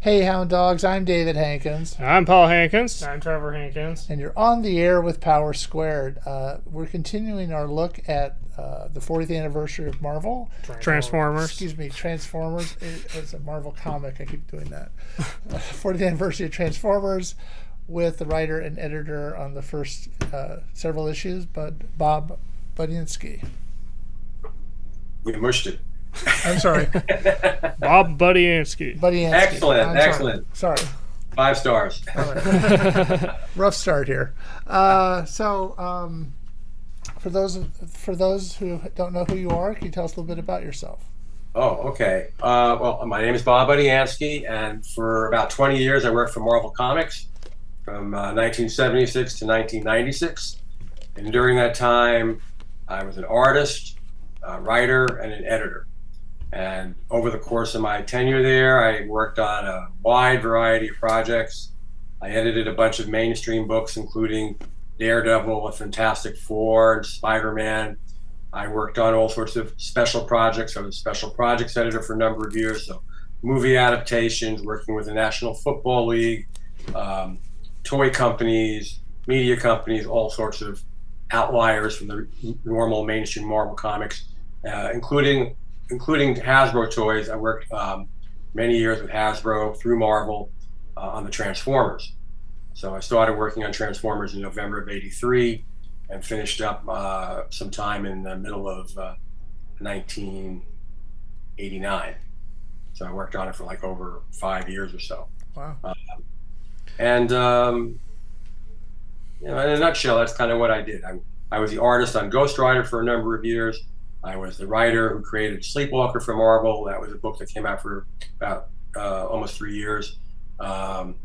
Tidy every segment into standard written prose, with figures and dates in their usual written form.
Hey, Hound Dogs, I'm David Hankins. I'm Paul Hankins. I'm Trevor Hankins. And you're on the air with Power Squared. We're continuing our look at the 40th anniversary of Marvel. Transformers. Excuse me, Transformers. It's a Marvel comic. I keep doing that. 40th anniversary of Transformers with the writer and editor on the first several issues, Bob Budiansky. We mushed it. I'm sorry. Bob Budiansky. Excellent. Sorry. 5 stars. All right. Rough start here. For those who don't know who you are, can you tell us a little bit about yourself? Oh, okay. Well, my name is Bob Budiansky, and for about 20 years I worked for Marvel Comics from 1976 to 1996. And during that time, I was an artist, a writer, and an editor. And over the course of my tenure there, I worked on a wide variety of projects. I edited a bunch of mainstream books, including Daredevil, a Fantastic Four, and Spider-Man. I worked on all sorts of special projects. I was a special projects editor for a number of years, so movie adaptations, working with the National Football League, toy companies, media companies, all sorts of outliers from the normal mainstream Marvel comics, including Hasbro toys. I worked many years with Hasbro through Marvel on the Transformers. So I started working on Transformers in November of '83 and finished up sometime in the middle of 1989. So I worked on it for like over 5 years or so. Wow. In a nutshell, that's kind of what I did. I was the artist on Ghost Rider for a number of years. I was the writer who created Sleepwalker for Marvel. That was a book that came out for about almost 3 years. I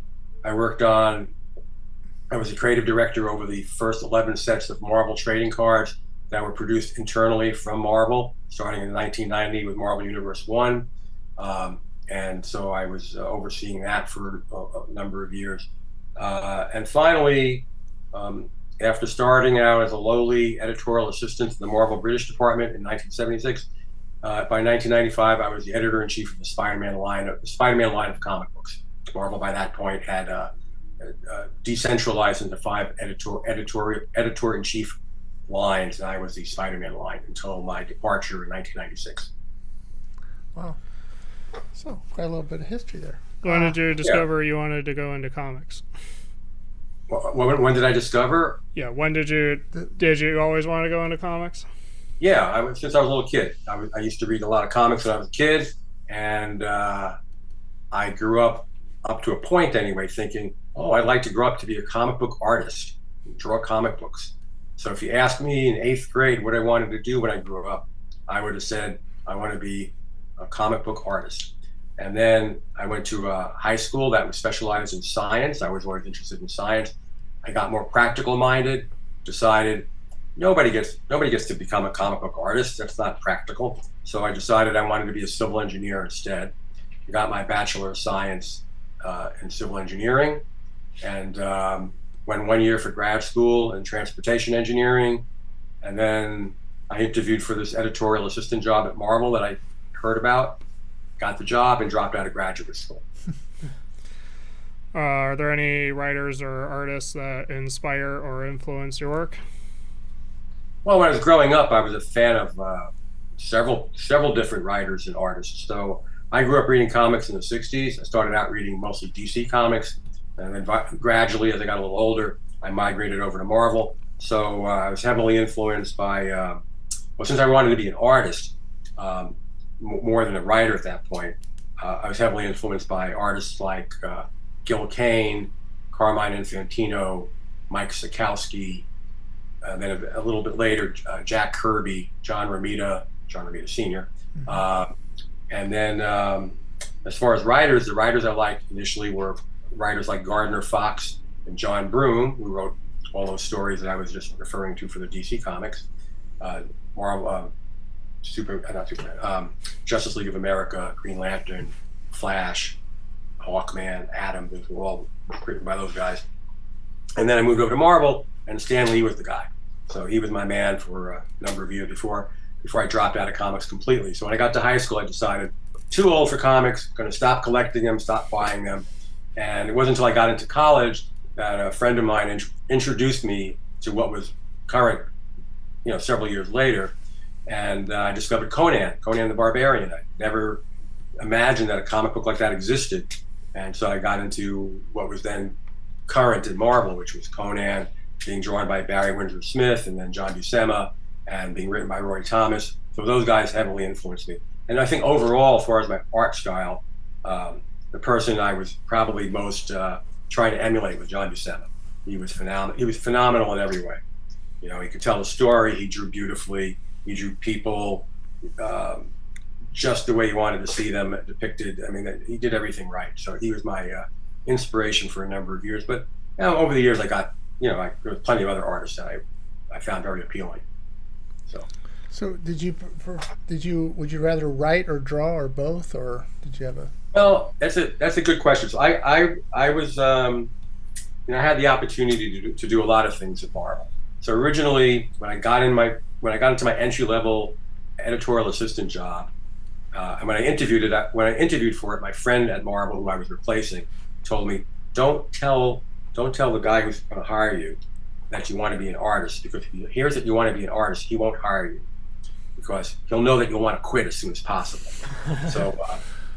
was the creative director over the first 11 sets of Marvel trading cards that were produced internally from Marvel, starting in 1990 with Marvel Universe 1. And so I was overseeing that for a number of years. And finally, after starting out as a lowly editorial assistant to the Marvel British Department in 1976, by 1995 I was the editor-in-chief of the Spider-Man line of comic books. Marvel by that point had decentralized into 5 editor-in-chief lines, and I was the Spider-Man line until my departure in 1996. Wow. So quite a little bit of history there. When did you discover you wanted to go into comics? When did I discover? Yeah, when did you always want to go into comics? Yeah, since I was a little kid. I used to read a lot of comics when I was a kid, and I grew up to a point anyway, thinking, oh, I'd like to grow up to be a comic book artist, draw comic books. So if you asked me in 8th grade what I wanted to do when I grew up, I would have said, I want to be a comic book artist. And then I went to a high school that was specialized in science. I was always interested in science. I got more practical minded, decided nobody gets to become a comic book artist. That's not practical. So I decided I wanted to be a civil engineer instead. I got my Bachelor of Science in civil engineering, and went 1 year for grad school in transportation engineering. And then I interviewed for this editorial assistant job at Marvel that I heard about, got the job, and dropped out of graduate school. Are there any writers or artists that inspire or influence your work? Well, when I was growing up, I was a fan of several different writers and artists. So I grew up reading comics in the 60s. I started out reading mostly DC comics, and then gradually, as I got a little older, I migrated over to Marvel. So I was heavily influenced by, since I wanted to be an artist, more than a writer at that point, I was heavily influenced by artists like Gil Kane, Carmine Infantino, Mike Sekowsky, and then a little bit later, Jack Kirby, John Romita Sr. And then as far as writers, the writers I liked initially were writers like Gardner Fox and John Broome, who wrote all those stories that I was just referring to for the DC comics. Marvel, Justice League of America, Green Lantern, Flash, Hawkman, Atom, those were all written by those guys. And then I moved over to Marvel, and Stan Lee was the guy. So he was my man for a number of years before I dropped out of comics completely. So when I got to high school, I decided too old for comics, going to stop collecting them, stop buying them. And it wasn't until I got into college that a friend of mine introduced me to what was current, several years later. And I discovered Conan the Barbarian. I never imagined that a comic book like that existed. And so I got into what was then current in Marvel, which was Conan, being drawn by Barry Windsor Smith and then John Buscema, and being written by Roy Thomas. So those guys heavily influenced me. And I think overall, as far as my art style, the person I was probably most trying to emulate was John Buscema. He was phenomenal. He was phenomenal in every way. He could tell a story. He drew beautifully. He drew people just the way you wanted to see them depicted. I mean, he did everything right. So he was my inspiration for a number of years. But over the years, I got, there was plenty of other artists that I found very appealing. So would you rather write or draw or both, or did you have a? Well, that's a good question. So I was, I had the opportunity to do a lot of things at Marvel. So originally, when I got into my entry-level editorial assistant job, and when I interviewed for it, my friend at Marvel, who I was replacing, told me, don't tell the guy who's going to hire you that you want to be an artist, because if he hears that you want to be an artist, he won't hire you, because he'll know that you'll want to quit as soon as possible.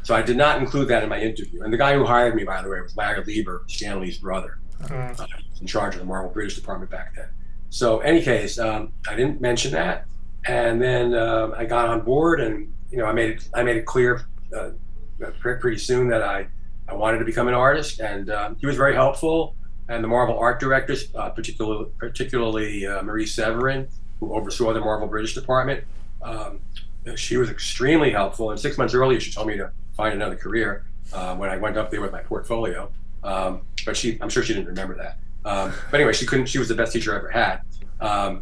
So I did not include that in my interview. And the guy who hired me, by the way, was Larry Lieber, Stan Lee's brother. He was in charge of the Marvel British department back then. So any case, I didn't mention that. And then I got on board, and I made it clear pretty soon that I wanted to become an artist. And he was very helpful. And the Marvel art directors, particularly Marie Severin, who oversaw the Marvel British department, she was extremely helpful. And 6 months earlier, she told me to find another career when I went up there with my portfolio. But I'm sure she didn't remember that. But anyway, she was the best teacher I ever had.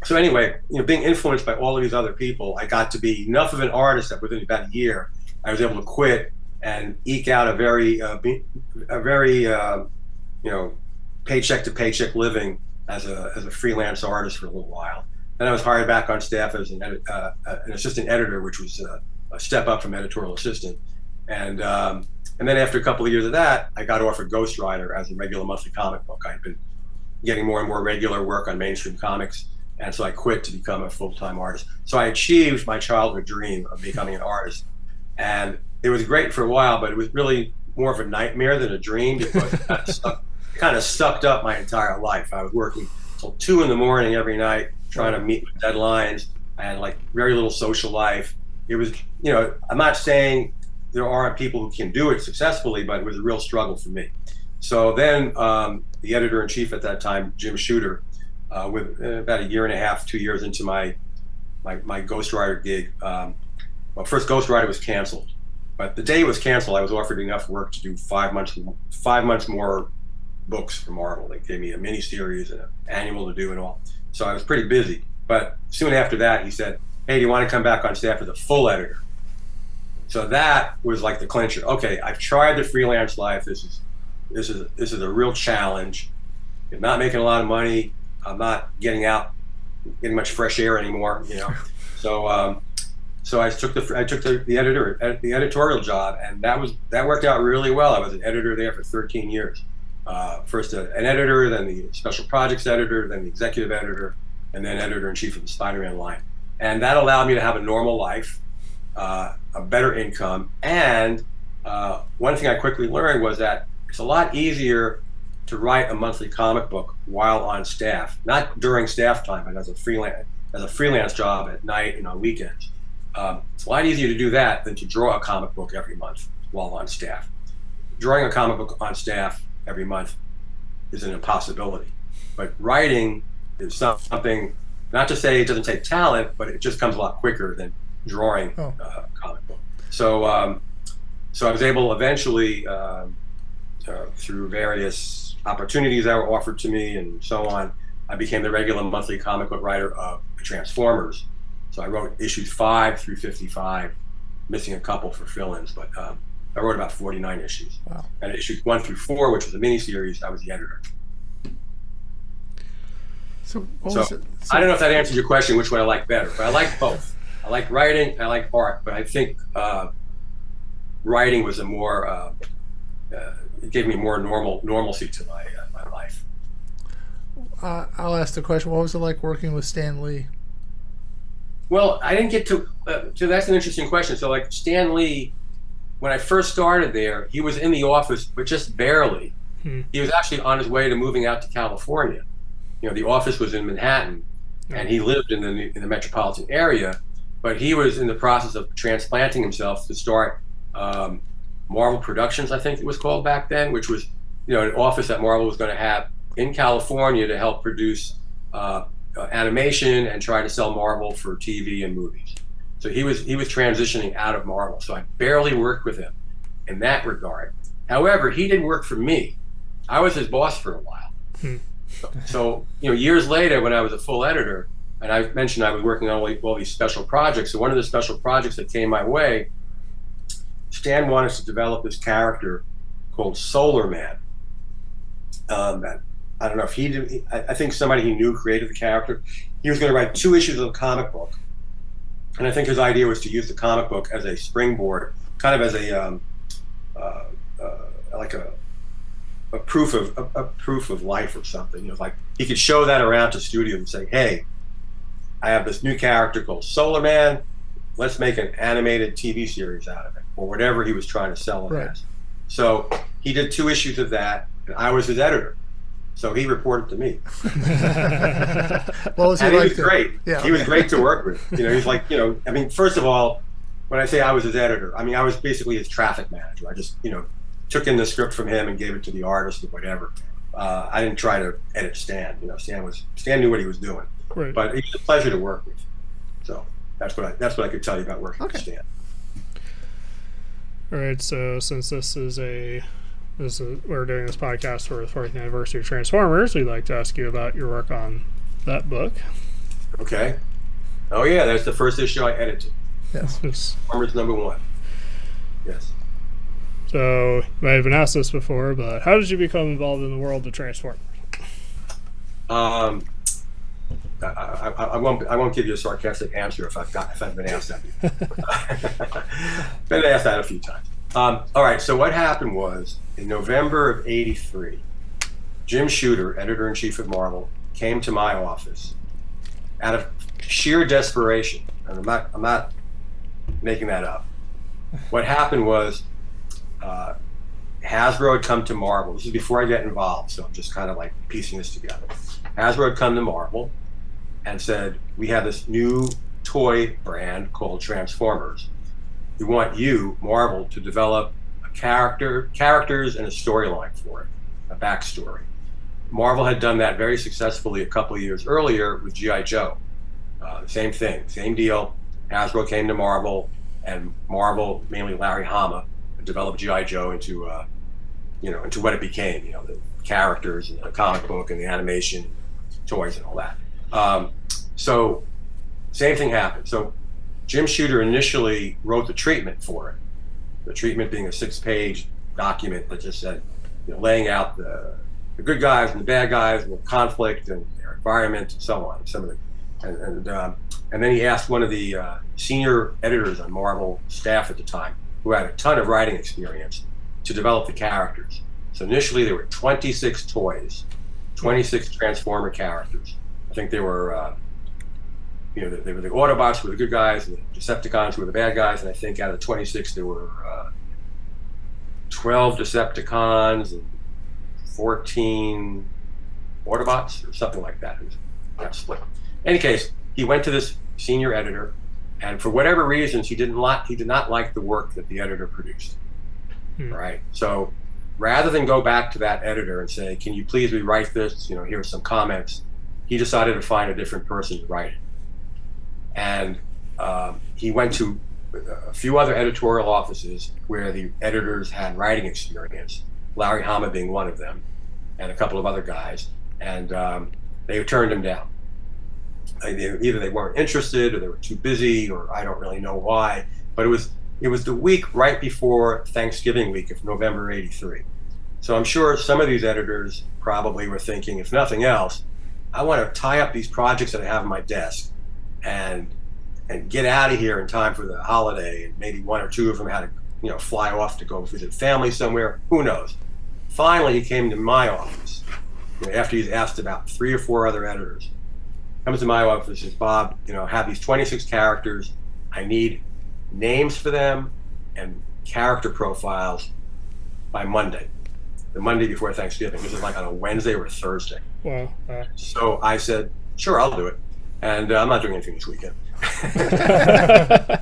So anyway, being influenced by all of these other people, I got to be enough of an artist that within about a year, I was able to quit and eke out a very paycheck to paycheck living as a freelance artist for a little while. Then I was hired back on staff as an assistant editor, which was a step up from editorial assistant. And then after a couple of years of that, I got offered Ghostwriter as a regular monthly comic book. I'd been getting more and more regular work on mainstream comics, and so I quit to become a full-time artist. So I achieved my childhood dream of becoming an artist, and it was great for a while, but it was really more of a nightmare than a dream, because it kind of sucked up my entire life. I was working till 2 a.m. every night, trying to meet deadlines. I had like very little social life. It was, I'm not saying there aren't people who can do it successfully, but it was a real struggle for me. So then the editor-in-chief at that time, Jim Shooter, with about a year and a half, 2 years into my Ghostwriter gig, well, first Ghostwriter was canceled. But the day it was canceled, I was offered enough work to do 5 months more books for Marvel. They gave me a mini-series and an annual to do and all. So I was pretty busy. But soon after that, he said, hey, do you want to come back on staff as a full editor? So that was like the clincher. Okay, I've tried the freelance life. This is a real challenge. I'm not making a lot of money. I'm not getting much fresh air anymore, So I took the editorial job, and that worked out really well. I was an editor there for 13 years. First an editor, then the special projects editor, then the executive editor, and then editor-in-chief of the Spider-Man line. And that allowed me to have a normal life, a better income, and one thing I quickly learned was that it's a lot easier to write a monthly comic book while on staff, not during staff time, but as a freelance job at night and on weekends. It's a lot easier to do that than to draw a comic book every month while on staff. Drawing a comic book on staff every month is an impossibility. But writing is something, not to say it doesn't take talent, but it just comes a lot quicker than drawing a comic book. So I was able eventually, through various opportunities that were offered to me and so on, I became the regular monthly comic book writer of Transformers. So I wrote issues 5 through 55, missing a couple for fill-ins, but I wrote about 49 issues. Wow. And issues 1 through 4, which was a miniseries, I was the editor. So I don't know if that answers your question, which one I like better, but I like both. I like writing, I like art, but I think writing was a more it gave me more normalcy to my life. I'll ask the question. What was it like working with Stan Lee? Well, I didn't get to. So that's an interesting question. So like Stan Lee, when I first started there, he was in the office, but just barely. He was actually on his way to moving out to California. The office was in Manhattan, and he lived in the metropolitan area, but he was in the process of transplanting himself to start Marvel Productions, I think it was called back then, which was an office that Marvel was going to have in California to help produce animation and try to sell Marvel for TV and movies. So he was transitioning out of Marvel. So I barely worked with him in that regard. However, he didn't work for me. I was his boss for a while. So years later, when I was a full editor, and I mentioned I was working on all these special projects. So one of the special projects that came my way, Stan wanted to develop this character called Solar Man. I don't know if he did. I think somebody he knew created the character. He was going to write 2 issues of the comic book, and I think his idea was to use the comic book as a springboard, kind of as a like a proof of life or something. Like he could show that around to studio and say, "Hey, I have this new character called Solar Man. Let's make an animated TV series out of it," or whatever he was trying to sell it as. So he did 2 issues of that, and I was his editor. So he reported to me. What was he and like? He was great. Yeah. He was great to work with. He's like, I mean, first of all, when I say I was his editor, I mean, I was basically his traffic manager. I just, took in the script from him and gave it to the artist or whatever. I didn't try to edit Stan. Stan knew what he was doing. Right. But it was a pleasure to work with. So that's what I could tell you about working with Stan. All right. So since we're doing this podcast for the 40th anniversary of Transformers, we'd like to ask you about your work on that book. Okay. Oh yeah, that's the first issue I edited. Yes. Transformers #1. Yes. So you might have been asked this before, but how did you become involved in the world of Transformers? I won't give you a sarcastic answer if I've been asked that. Been asked that a few times. All right. So what happened was in November of '83, Jim Shooter, editor-in-chief of Marvel, came to my office out of sheer desperation, and I'm not making that up. What happened was Hasbro had come to Marvel. This is before I get involved, so I'm just kind of like piecing this together. Hasbro had come to Marvel and said, "We have this new toy brand called Transformers. We want you, Marvel, to develop characters and a storyline for it, a backstory." Marvel had done that very successfully a couple of years earlier with G.I. Joe. Same thing, same deal. Hasbro came to Marvel, and Marvel, mainly Larry Hama, developed G.I. Joe into what it became. The characters and the comic book and the animation, toys and all that. So same thing happened. So Jim Shooter initially wrote the treatment for it. The treatment being a 6-page document that just said, laying out the good guys and the bad guys and the conflict and their environment and so on. And then he asked one of the senior editors on Marvel staff at the time, who had a ton of writing experience, to develop the characters. So initially there were 26 toys, 26 Transformer characters. I think they were they were the Autobots were the good guys, and the Decepticons were the bad guys, and I think out of the 26 there were 12 Decepticons and 14 Autobots, or something like that. It was split. In any case, he went to this senior editor, and for whatever reasons, he did not like the work that the editor produced. Right? So rather than go back to that editor and say, "Can you please rewrite this? Here are some comments," he decided to find a different person to write it. And he went to a few other editorial offices where the editors had writing experience, Larry Hama being one of them, and a couple of other guys, and they turned him down. Either they weren't interested, or they were too busy, or I don't really know why. But it was the week right before Thanksgiving week of November '83. So I'm sure some of these editors probably were thinking, if nothing else, I want to tie up these projects that I have on my desk and get out of here in time for the holiday. And maybe one or two of them had fly off to go visit family somewhere. Who knows? Finally, he came to my office after he's asked about 3 or 4 other editors. Comes to my office and says, Bob, I have these 26 characters. I need names for them and character profiles by Monday, the Monday before Thanksgiving. This is like on a Wednesday or a Thursday. Wow. So I said, sure, I'll do it. And I'm not doing anything this weekend. That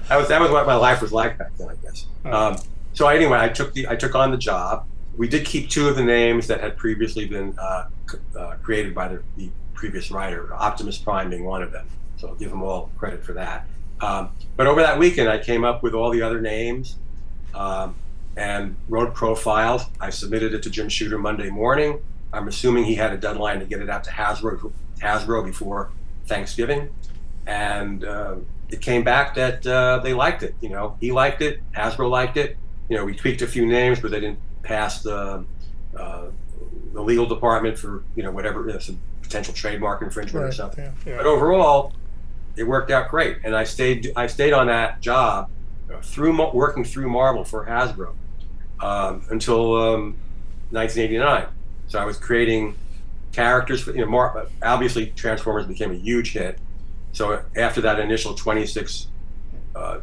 was what my life was like back then, I guess. So anyway, I took on the job. We did keep 2 of the names that had previously been created by the previous writer, Optimus Prime being one of them. So I'll give them all credit for that. But over that weekend, I came up with all the other names and wrote profiles. I submitted it to Jim Shooter Monday morning. I'm assuming he had a deadline to get it out to Hasbro before Thanksgiving. And it came back that they liked it. He liked it, Hasbro liked it. We tweaked a few names, but they didn't pass the legal department for whatever, some potential trademark infringement or something. Yeah. But overall, it worked out great, and I stayed on that job working through Marvel for Hasbro until 1989. So I was creating characters for obviously Transformers became a huge hit. So after that initial 26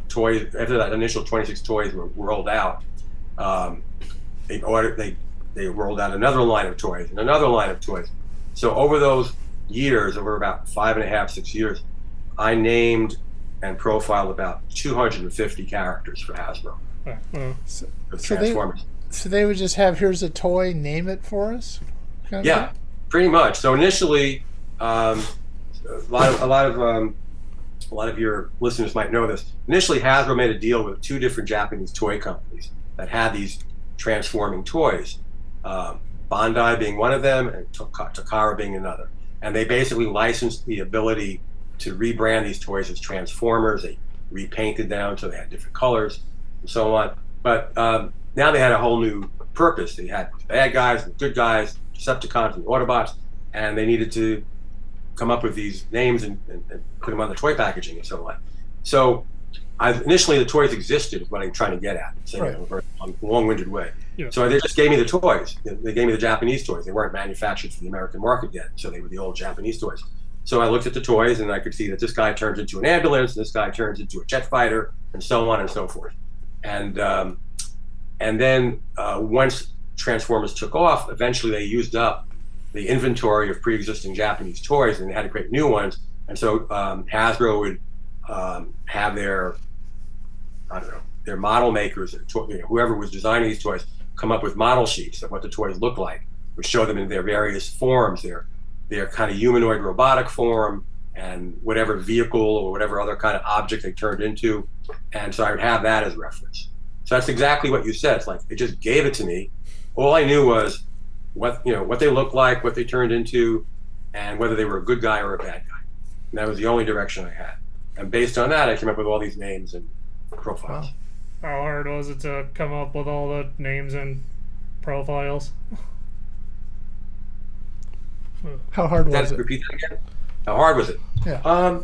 toys were rolled out, they rolled out another line of toys and another line of toys. So over those years, over about 5.5, 6 years, I named and profiled about 250 characters for Hasbro. For Transformers. So they would just have, here's a toy, name it for us? Yeah, pretty much. So initially, a lot of your listeners might know this. Initially, Hasbro made a deal with 2 different Japanese toy companies that had these transforming toys. Bandai being one of them, and Takara being another. And they basically licensed the ability to rebrand these toys as Transformers. They repainted them so they had different colors and so on. But now they had a whole new purpose. They had the bad guys, the good guys, Decepticons and Autobots, and they needed to come up with these names and put them on the toy packaging and so on. So initially the toys existed, is what I'm trying to get at, saying it in a very long-winded way. Yeah. So they just gave me the toys. They gave me the Japanese toys. They weren't manufactured for the American market yet, so they were the old Japanese toys. So I looked at the toys and I could see that this guy turns into an ambulance, this guy turns into a jet fighter, and so on and so forth. And then once Transformers took off, eventually they used up the inventory of pre-existing Japanese toys and they had to create new ones. And so Hasbro would have their model makers, whoever was designing these toys, come up with model sheets of what the toys look like, which show them in their various forms, their kind of humanoid robotic form and whatever vehicle or whatever other kind of object they turned into. And so I would have that as reference. So that's exactly what you said. It's like, it just gave it to me. All I knew was what they looked like, what they turned into, and whether they were a good guy or a bad guy. And that was the only direction I had. And based on that, I came up with all these names and profiles. Wow. How hard was it to come up with all the names and profiles? How hard was it? Repeat that again. How hard was it? Yeah.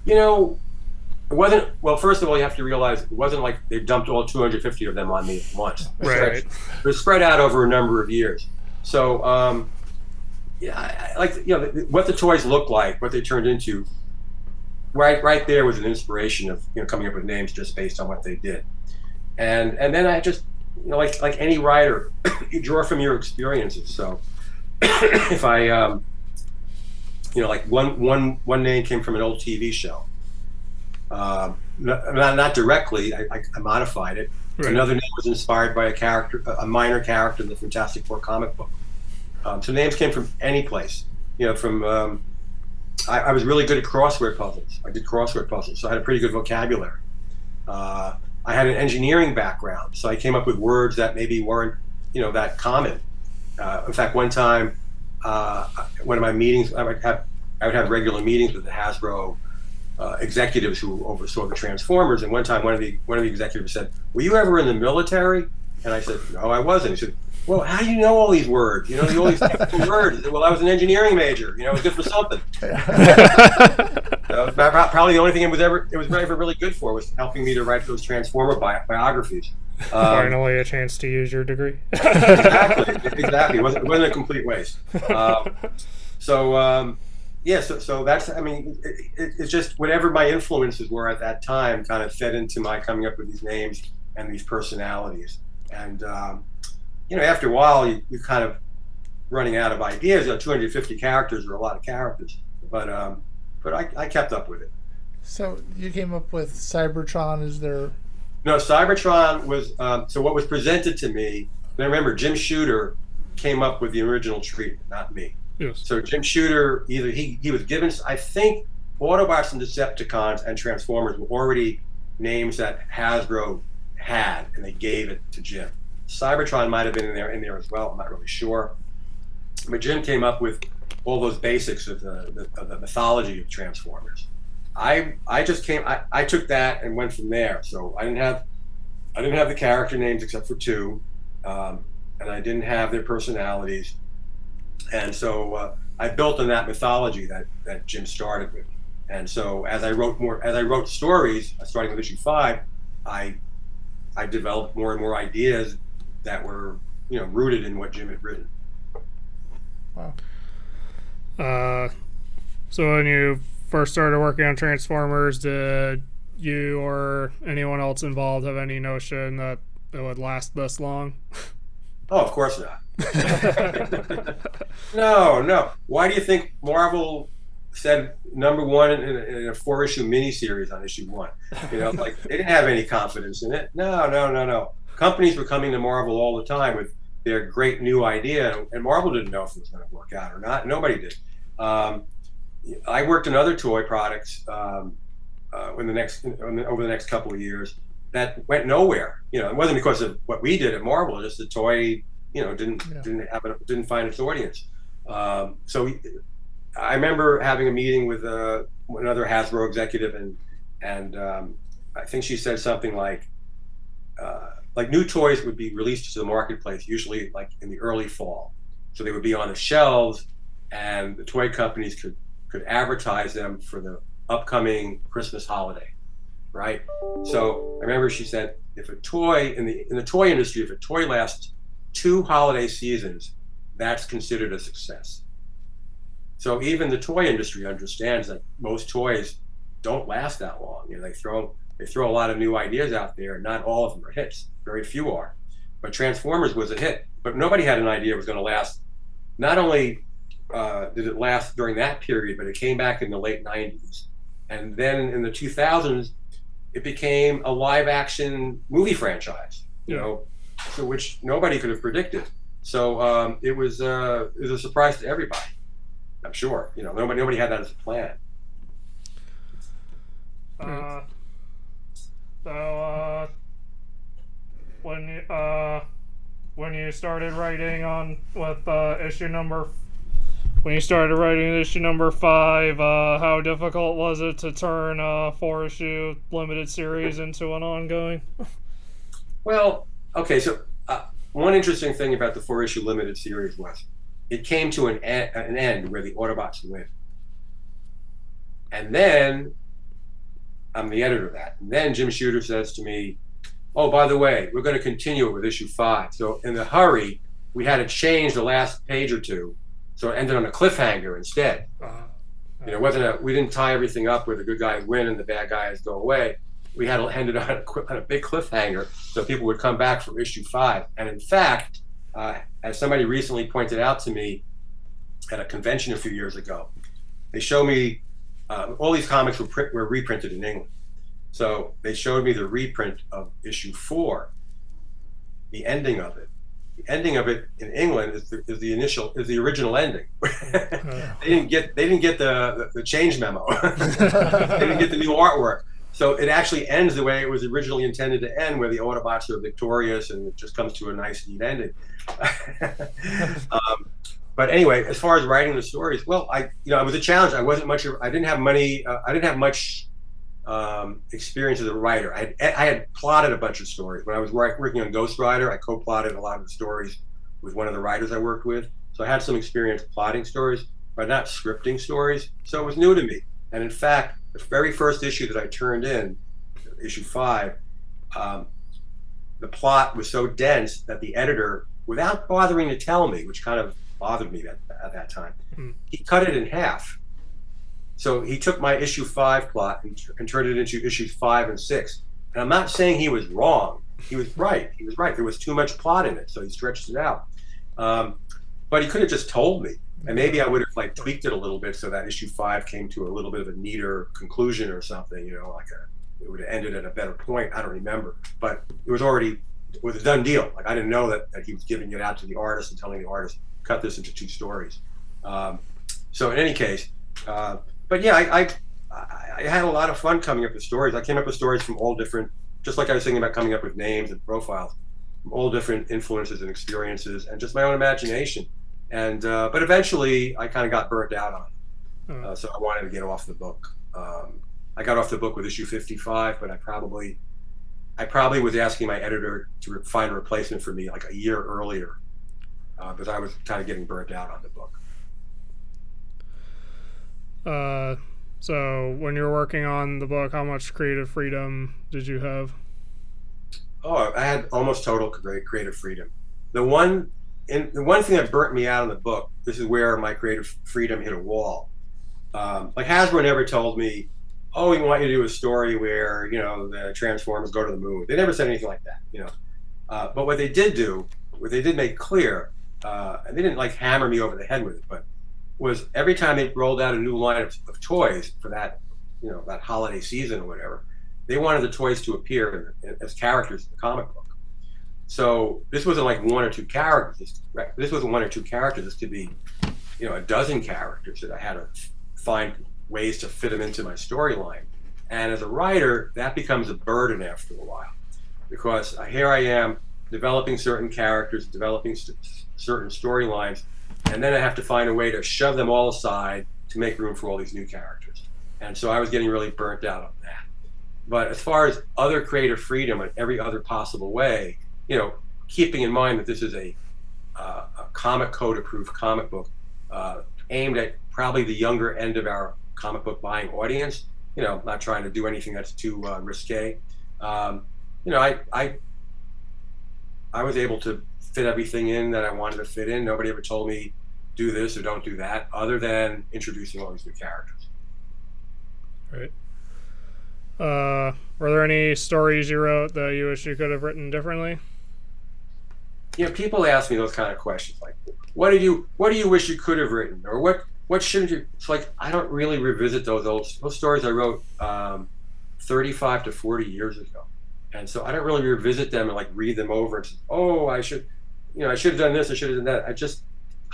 It wasn't. Well, first of all, you have to realize it wasn't like they dumped all 250 of them on me at once. Right. It was spread out over a number of years. So, what the toys looked like, what they turned into. Right there was an inspiration of coming up with names just based on what they did, and then I just like any writer, you draw from your experiences. So if I like one name came from an old TV show. Not directly. I modified it. Right. Another name was inspired by a minor character in the Fantastic Four comic book. So names came from any place. I was really good at crossword puzzles. I did crossword puzzles, so I had a pretty good vocabulary. I had an engineering background, so I came up with words that maybe weren't, that common. In fact, one time, one of my meetings, I would have regular meetings with the Hasbro executives who oversaw the Transformers. And one time, one of the executives said, "Were you ever in the military?" And I said, "No, I wasn't." He said, "Well, how do you know all these words? You all these technical words." I said, "Well, I was an engineering major. It was good for something." Probably the only thing it was ever really good for was helping me to write those Transformer biographies. Finally, a chance to use your degree. Exactly. It wasn't a complete waste. Yeah, so that's, I mean, it's just whatever my influences were at that time kind of fed into my coming up with these names and these personalities. And, after a while, you kind of running out of ideas. 250 characters are a lot of characters, but I kept up with it. So you came up with Cybertron. Is there? No, Cybertron was, so what was presented to me, and I remember Jim Shooter came up with the original treatment, not me. Yes. So Jim Shooter, either he was given, I think Autobots and Decepticons and Transformers were already names that Hasbro had, and they gave it to Jim. Cybertron might have been in there as well. I'm not really sure. But Jim came up with all those basics of the mythology of Transformers. I took that and went from there. So I didn't have the character names except for two, and I didn't have their personalities. And so I built on that mythology that Jim started with. And so as I wrote stories, starting with issue 5, I developed more and more ideas that were, rooted in what Jim had written. Wow. So when you first started working on Transformers, did you or anyone else involved have any notion that it would last this long? Oh, of course not. No. Why do you think Marvel said #1 in a 4-issue miniseries on issue 1? Like they didn't have any confidence in it. No. Companies were coming to Marvel all the time with their great new idea, and Marvel didn't know if it was going to work out or not. Nobody did. I worked on other toy products over the next couple of years that went nowhere. It wasn't because of what we did at Marvel; just the toy, didn't find its audience. So I remember having a meeting with another Hasbro executive, and I think she said something like new toys would be released to the marketplace usually like in the early fall, so they would be on the shelves, and the toy companies could advertise them for the upcoming Christmas holiday, right? So I remember she said, if a toy in the toy industry, if a toy lasts 2 holiday seasons, that's considered a success. So even the toy industry understands that most toys don't last that long. They throw a lot of new ideas out there, and not all of them are hits. Very few are. But Transformers was a hit, but nobody had an idea it was going to last. Not only did it last during that period, but it came back in the late 90s. And then in the 2000s, it became a live-action movie franchise, so which nobody could have predicted. So it was a surprise to everybody. I'm sure, nobody had that as a plan. So when you started writing issue number 5, how difficult was it to turn a 4-issue limited series into an ongoing? Well, okay, so one interesting thing about the 4-issue limited series was it came to an end where the Autobots win. And then I'm the editor of that. And then Jim Shooter says to me, oh, by the way, we're going to continue it with issue 5. So in the hurry, we had to change the last page or two. So it ended on a cliffhanger instead. We didn't tie everything up where the good guys win and the bad guys go away. We had to end it on a big cliffhanger so people would come back for issue 5. And in fact, as somebody recently pointed out to me at a convention a few years ago, they showed me all these comics were reprinted in England. So they showed me the reprint of issue 4, the ending of it. The ending of it in England is the original ending. They didn't get the change memo. They didn't get the new artwork. So it actually ends the way it was originally intended to end, where the Autobots are victorious and it just comes to a nice, neat ending. But anyway, as far as writing the stories, well, it was a challenge. I didn't have money. I didn't have much experience as a writer. I had plotted a bunch of stories. When I was working on Ghost Rider, I co-plotted a lot of the stories with one of the writers I worked with. So I had some experience plotting stories, but not scripting stories. So it was new to me. And in fact, the very first issue that I turned in, issue 5, the plot was so dense that the editor, without bothering to tell me, which kind of bothered me at that time, he cut it in half. So he took my issue 5 plot and turned it into issues 5 and 6. And I'm not saying he was wrong. He was right. He was right. There was too much plot in it, so he stretched it out. But he could have just told me, and maybe I would have like tweaked it a little bit so that issue 5 came to a little bit of a neater conclusion or something. You know, like it would have ended at a better point. I don't remember, but it was already a done deal. Like I didn't know that he was giving it out to the artist and telling the artist cut this into 2 stories. So in any case, but yeah, I had a lot of fun coming up with stories. I came up with stories from all different, just like I was thinking about coming up with names and profiles, from all different influences and experiences, and just my own imagination. And but eventually, I kind of got burnt out on it, so I wanted to get off the book. I got off the book with issue 55, but I probably was asking my editor to find a replacement for me like a year earlier, because I was kind of getting burnt out on the book. So when you're working on the book, how much creative freedom did you have? Oh, I had almost total creative freedom. The one thing that burnt me out on the book, this is where my creative freedom hit a wall. Like Hasbro never told me, oh, we want you to do a story where, you know, the Transformers go to the moon. They never said anything like that, you know. But what they did make clear, and they didn't like hammer me over the head with it, but was every time they rolled out a new line of toys for that, you know, that holiday season or whatever, they wanted the toys to appear as characters in the comic book. So this wasn't like 1 or 2 characters. This wasn't 1 or 2 characters. This could be, you know, a dozen characters that I had to find ways to fit them into my storyline. And as a writer, that becomes a burden after a while, because here I am developing certain characters, developing certain storylines, and then I have to find a way to shove them all aside to make room for all these new characters. And so I was getting really burnt out on that. But as far as other creative freedom in every other possible way, you know, keeping in mind that this is a comic code approved comic book aimed at probably the younger end of our comic book buying audience, you know, not trying to do anything that's too risque. You know, I was able to fit everything in that I wanted to fit in. Nobody ever told me do this or don't do that, other than introducing all these new characters. Right. Were there any stories you wrote that you wish you could have written differently? You know, people ask me those kind of questions, like, what do you wish you could have written, or what shouldn't you? It's like I don't really revisit those stories I wrote 35 to 40 years ago, and so I don't really revisit them and like read them over and say, oh, I should have done this, I should have done that.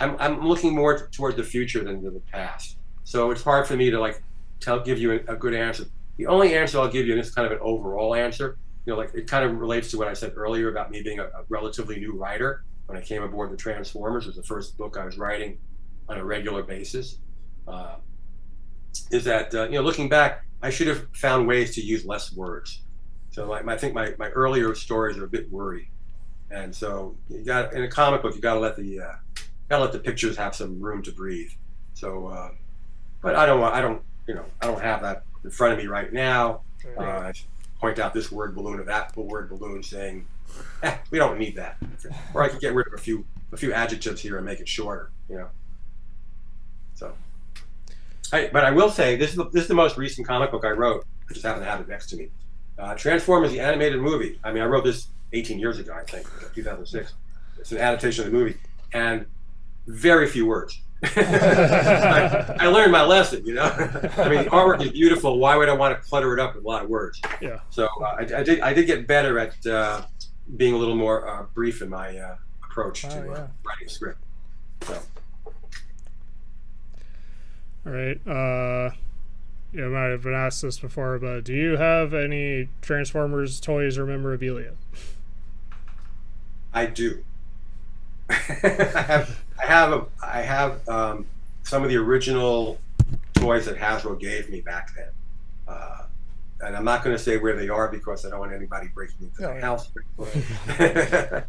I'm looking more toward the future than to the past, so it's hard for me to like give you a good answer. The only answer I'll give you, and this is kind of an overall answer, you know, like it kind of relates to what I said earlier about me being a relatively new writer. When I came aboard the Transformers, it was the first book I was writing on a regular basis. Is that you know, looking back, I should have found ways to use less words. So I think my earlier stories are a bit wordy, and so you got in a comic book you got to let the pictures have some room to breathe. So, but I don't have that in front of me right now. I point out this word balloon or that word balloon, saying, we don't need that. Or I could get rid of a few adjectives here and make it shorter, you know. So, but I will say this is the most recent comic book I wrote. I just happen to have it next to me. Transformers, the animated movie. I mean, I wrote this 18 years ago, I think, 2006. It's an adaptation of the movie, and very few words. I learned my lesson, you know. I mean, the artwork is beautiful. Why would I want to clutter it up with a lot of words? Yeah. So I did get better at being a little more brief in my approach to writing a script. So. All right. I might have been asked this before, but do you have any Transformers toys or memorabilia? I do. I have some of the original toys that Hasbro gave me back then, and I'm not going to say where they are because I don't want anybody breaking into the house. Because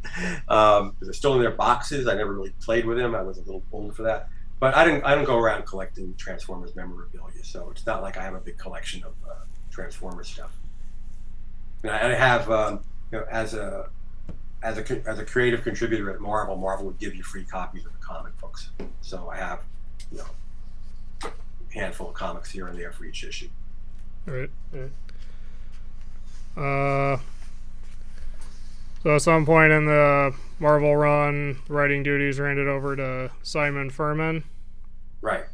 they're still in their boxes. I never really played with them. I was a little old for that. But I don't go around collecting Transformers memorabilia, so it's not like I have a big collection of Transformers stuff. And I have, as a creative contributor at Marvel, Marvel would give you free copies of the comic books. So I have, a handful of comics here and there for each issue. Right. So at some point in the Marvel run, writing duties were handed over to Simon Furman. Right.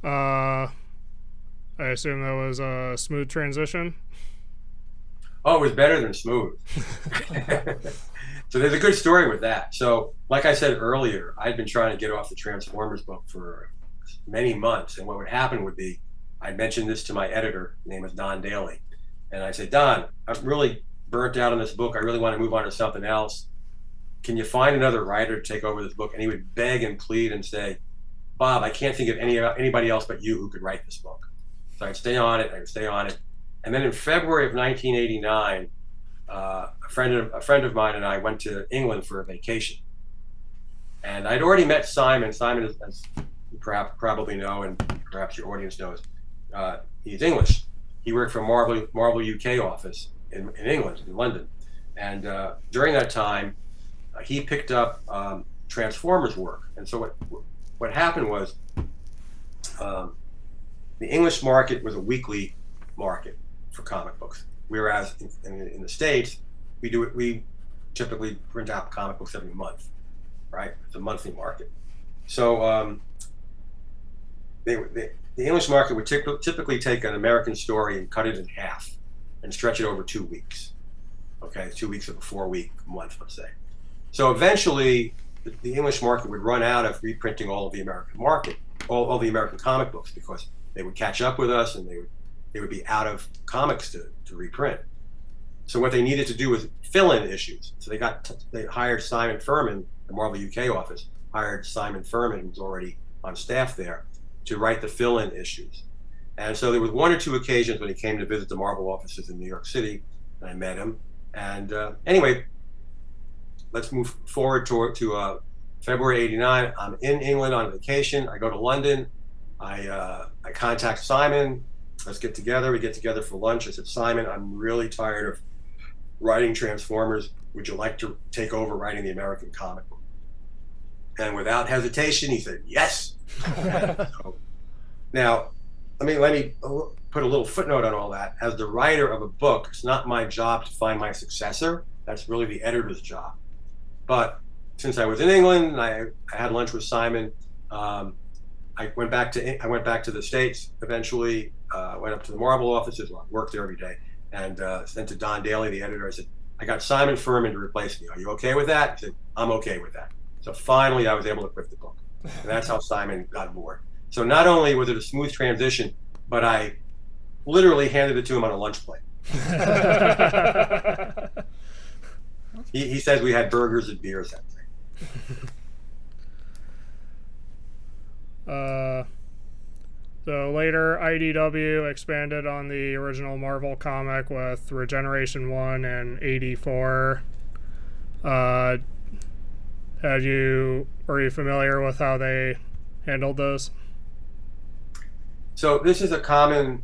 I assume that was a smooth transition. Oh, it was better than smooth. So there's a good story with that. So, like I said earlier, I'd been trying to get off the Transformers book for many months, and what would happen would be, I'd mention this to my editor, his name was Don Daly, and I'd say, Don, I'm really burnt out on this book. I really want to move on to something else. Can you find another writer to take over this book? And he would beg and plead and say, Bob, I can't think of anybody else but you who could write this book. So I'd stay on it. And then in February of 1989, a friend of mine and I went to England for a vacation. And I'd already met Simon. Simon, as you probably know, and perhaps your audience knows, he's English. He worked for Marvel UK office in England, in London. And during that time, he picked up Transformers work. And so what happened was, the English market was a weekly market for comic books, whereas in the States, we typically print out comic books every month, right? It's a monthly market. So the English market would typically take an American story and cut it in half and stretch it over 2 weeks. Okay, 2 weeks of a 4-week month, let's say. So eventually, the English market would run out of reprinting all of the American market, all the American comic books, because they would catch up with us and they would be out of comics to reprint. So what they needed to do was fill in issues. So they hired Simon Furman, the Marvel UK office, hired Simon Furman, who was already on staff there, to write the fill-in issues. And so there was 1 or 2 occasions when he came to visit the Marvel offices in New York City, and I met him. And anyway, let's move forward to February '89. I'm in England on vacation. I go to London. I contact Simon. Let's get together. We get together for lunch. I said, Simon, I'm really tired of writing Transformers. Would you like to take over writing the American comic book? And without hesitation, he said, yes. So, now, let me put a little footnote on all that. As the writer of a book, it's not my job to find my successor. That's really the editor's job. But since I was in England, I had lunch with Simon. I went back to the States eventually. Went up to the Marvel offices. Well, I worked there every day, and sent to Don Daly, the editor. I said, I got Simon Furman to replace me. Are you okay with that? He said, I'm okay with that. So finally, I was able to quit the book, and that's how Simon got aboard. So not only was it a smooth transition, but I literally handed it to him on a lunch plate. He says we had burgers and beers that day. So later, IDW expanded on the original Marvel comic with Regeneration 1 and 84. Were you familiar with how they handled those? So this is a common,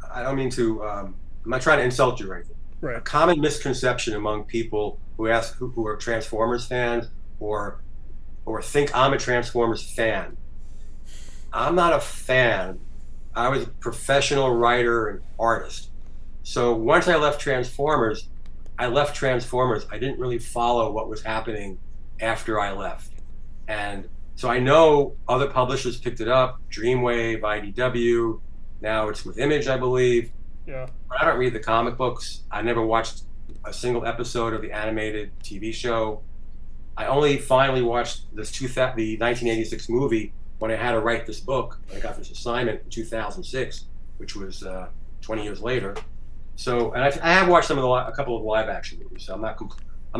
I don't mean to, I'm not trying to insult you or anything. Right. A common misconception among people who are Transformers fans or think I'm a Transformers fan. I'm not a fan. I was a professional writer and artist. So once I left Transformers. I didn't really follow what was happening after I left. And so I know other publishers picked it up, Dreamwave, IDW, now it's with Image, I believe. Yeah. But I don't read the comic books. I never watched a single episode of the animated TV show. I only finally watched the 1986 movie when I had to write this book. I got this assignment in 2006, which was 20 years later. So, and I have watched a couple of live action movies, so I'm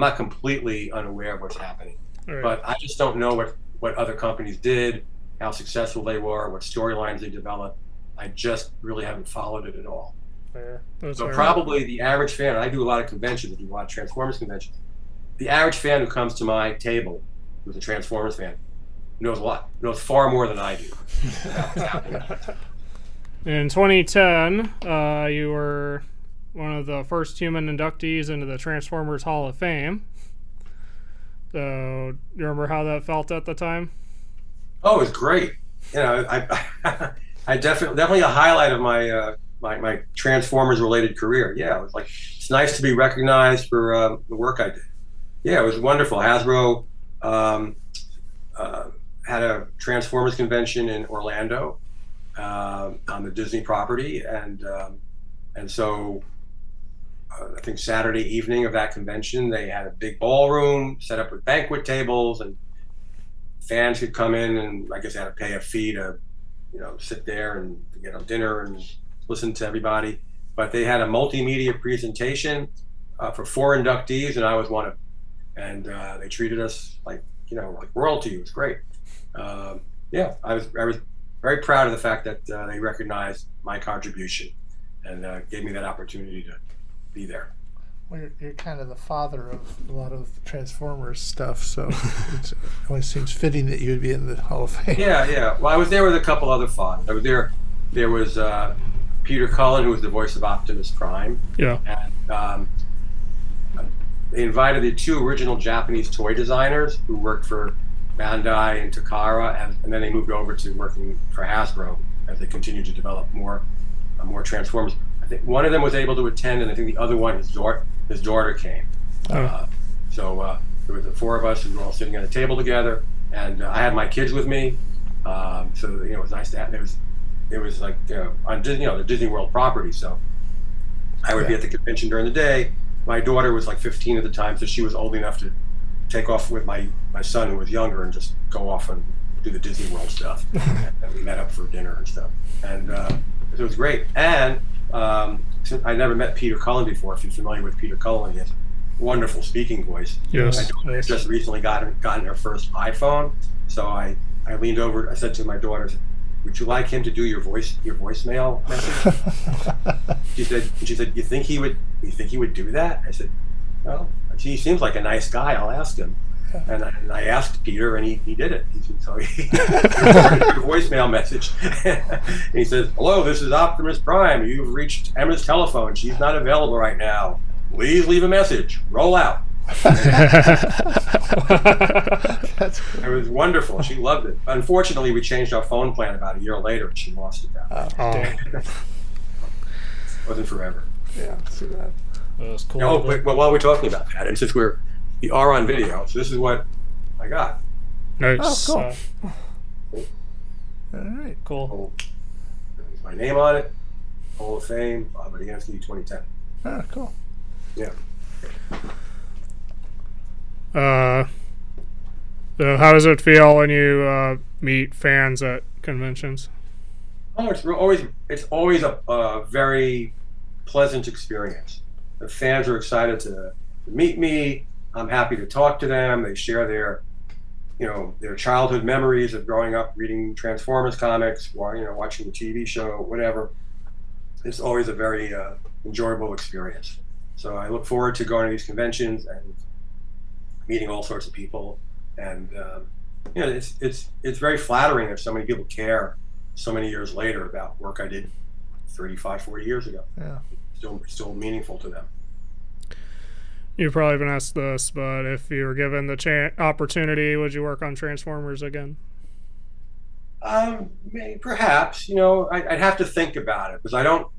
not completely unaware of what's happening. Right. But I just don't know what other companies did, how successful they were, what storylines they developed. I just really haven't followed it at all. Fair. So probably the average fan, and I do a lot of conventions, I do a lot of Transformers conventions. The average fan who comes to my table, who's a Transformers fan, knows far more than I do. In 2010, you were one of the first human inductees into the Transformers Hall of Fame. So, do you remember how that felt at the time? Oh, it was great. You know, I definitely a highlight of my my Transformers related career. Yeah, it was like it's nice to be recognized for the work I did. Yeah, it was wonderful. Hasbro had a Transformers convention in Orlando on the Disney property, and so I think Saturday evening of that convention, they had a big ballroom set up with banquet tables, and fans could come in, and I guess they had to pay a fee to, sit there and get dinner and listen to everybody. But they had a multimedia presentation for 4 inductees, and I was one of them. And they treated us like royalty. It was great. Yeah, I was very proud of the fact that they recognized my contribution and gave me that opportunity to be there. Well, you're kind of the father of a lot of Transformers stuff, so it always seems fitting that you would be in the Hall of Fame. Yeah. Well, I was there with a couple other fathers. I was there. There was Peter Cullen, who was the voice of Optimus Prime. Yeah. And they invited the 2 original Japanese toy designers who worked for Bandai and Takara, and then they moved over to working for Hasbro as they continued to develop more Transformers. I think one of them was able to attend, and I think the other one, his daughter came. So there was the 4 of us who were all sitting at a table together, and I had my kids with me. So it was nice to have. It was like on Disney, the Disney World property. So I would be at the convention during the day. My daughter was like 15 at the time, so she was old enough to take off with my son, who was younger, and just go off and do the Disney World stuff. And we met up for dinner and stuff, and it was great. And I never met Peter Cullen before. If you're familiar with Peter Cullen, he has a wonderful speaking voice. Yes. My daughter just recently gotten her first iPhone, so I leaned over. I said to my daughter, "Would you like him to do your voicemail message?" She said, "You think he would do that?" I said, "Well, he seems like a nice guy. I'll ask him." And I asked Peter, and he did it. So he recorded a voicemail message. And he says, "Hello, this is Optimus Prime. You've reached Emma's telephone. She's not available right now. Please leave a message. Roll out." That's cool. It was wonderful. She loved it. Unfortunately, we changed our phone plan about a year later, and she lost it. It wasn't forever. Yeah, see that. That was cool. Oh, but while we're talking about that, and since we are on video, so this is what I got. Nice. Oh, cool. All right. Cool. There's my name on it. Hall of Fame, Budiansky, 2010. Ah, cool. Yeah. So how does it feel when you meet fans at conventions? Oh, it's always a very pleasant experience. The fans are excited to meet me. I'm happy to talk to them. They share their childhood memories of growing up reading Transformers comics, or watching the TV show, whatever. It's always a very enjoyable experience. So I look forward to going to these conventions and meeting all sorts of people. And it's very flattering that so many people care so many years later about work I did 35, 40 years ago. Yeah. It's still meaningful to them. You've probably been asked this, but if you were given the opportunity, would you work on Transformers again? Perhaps. I'd have to think about it, because I don't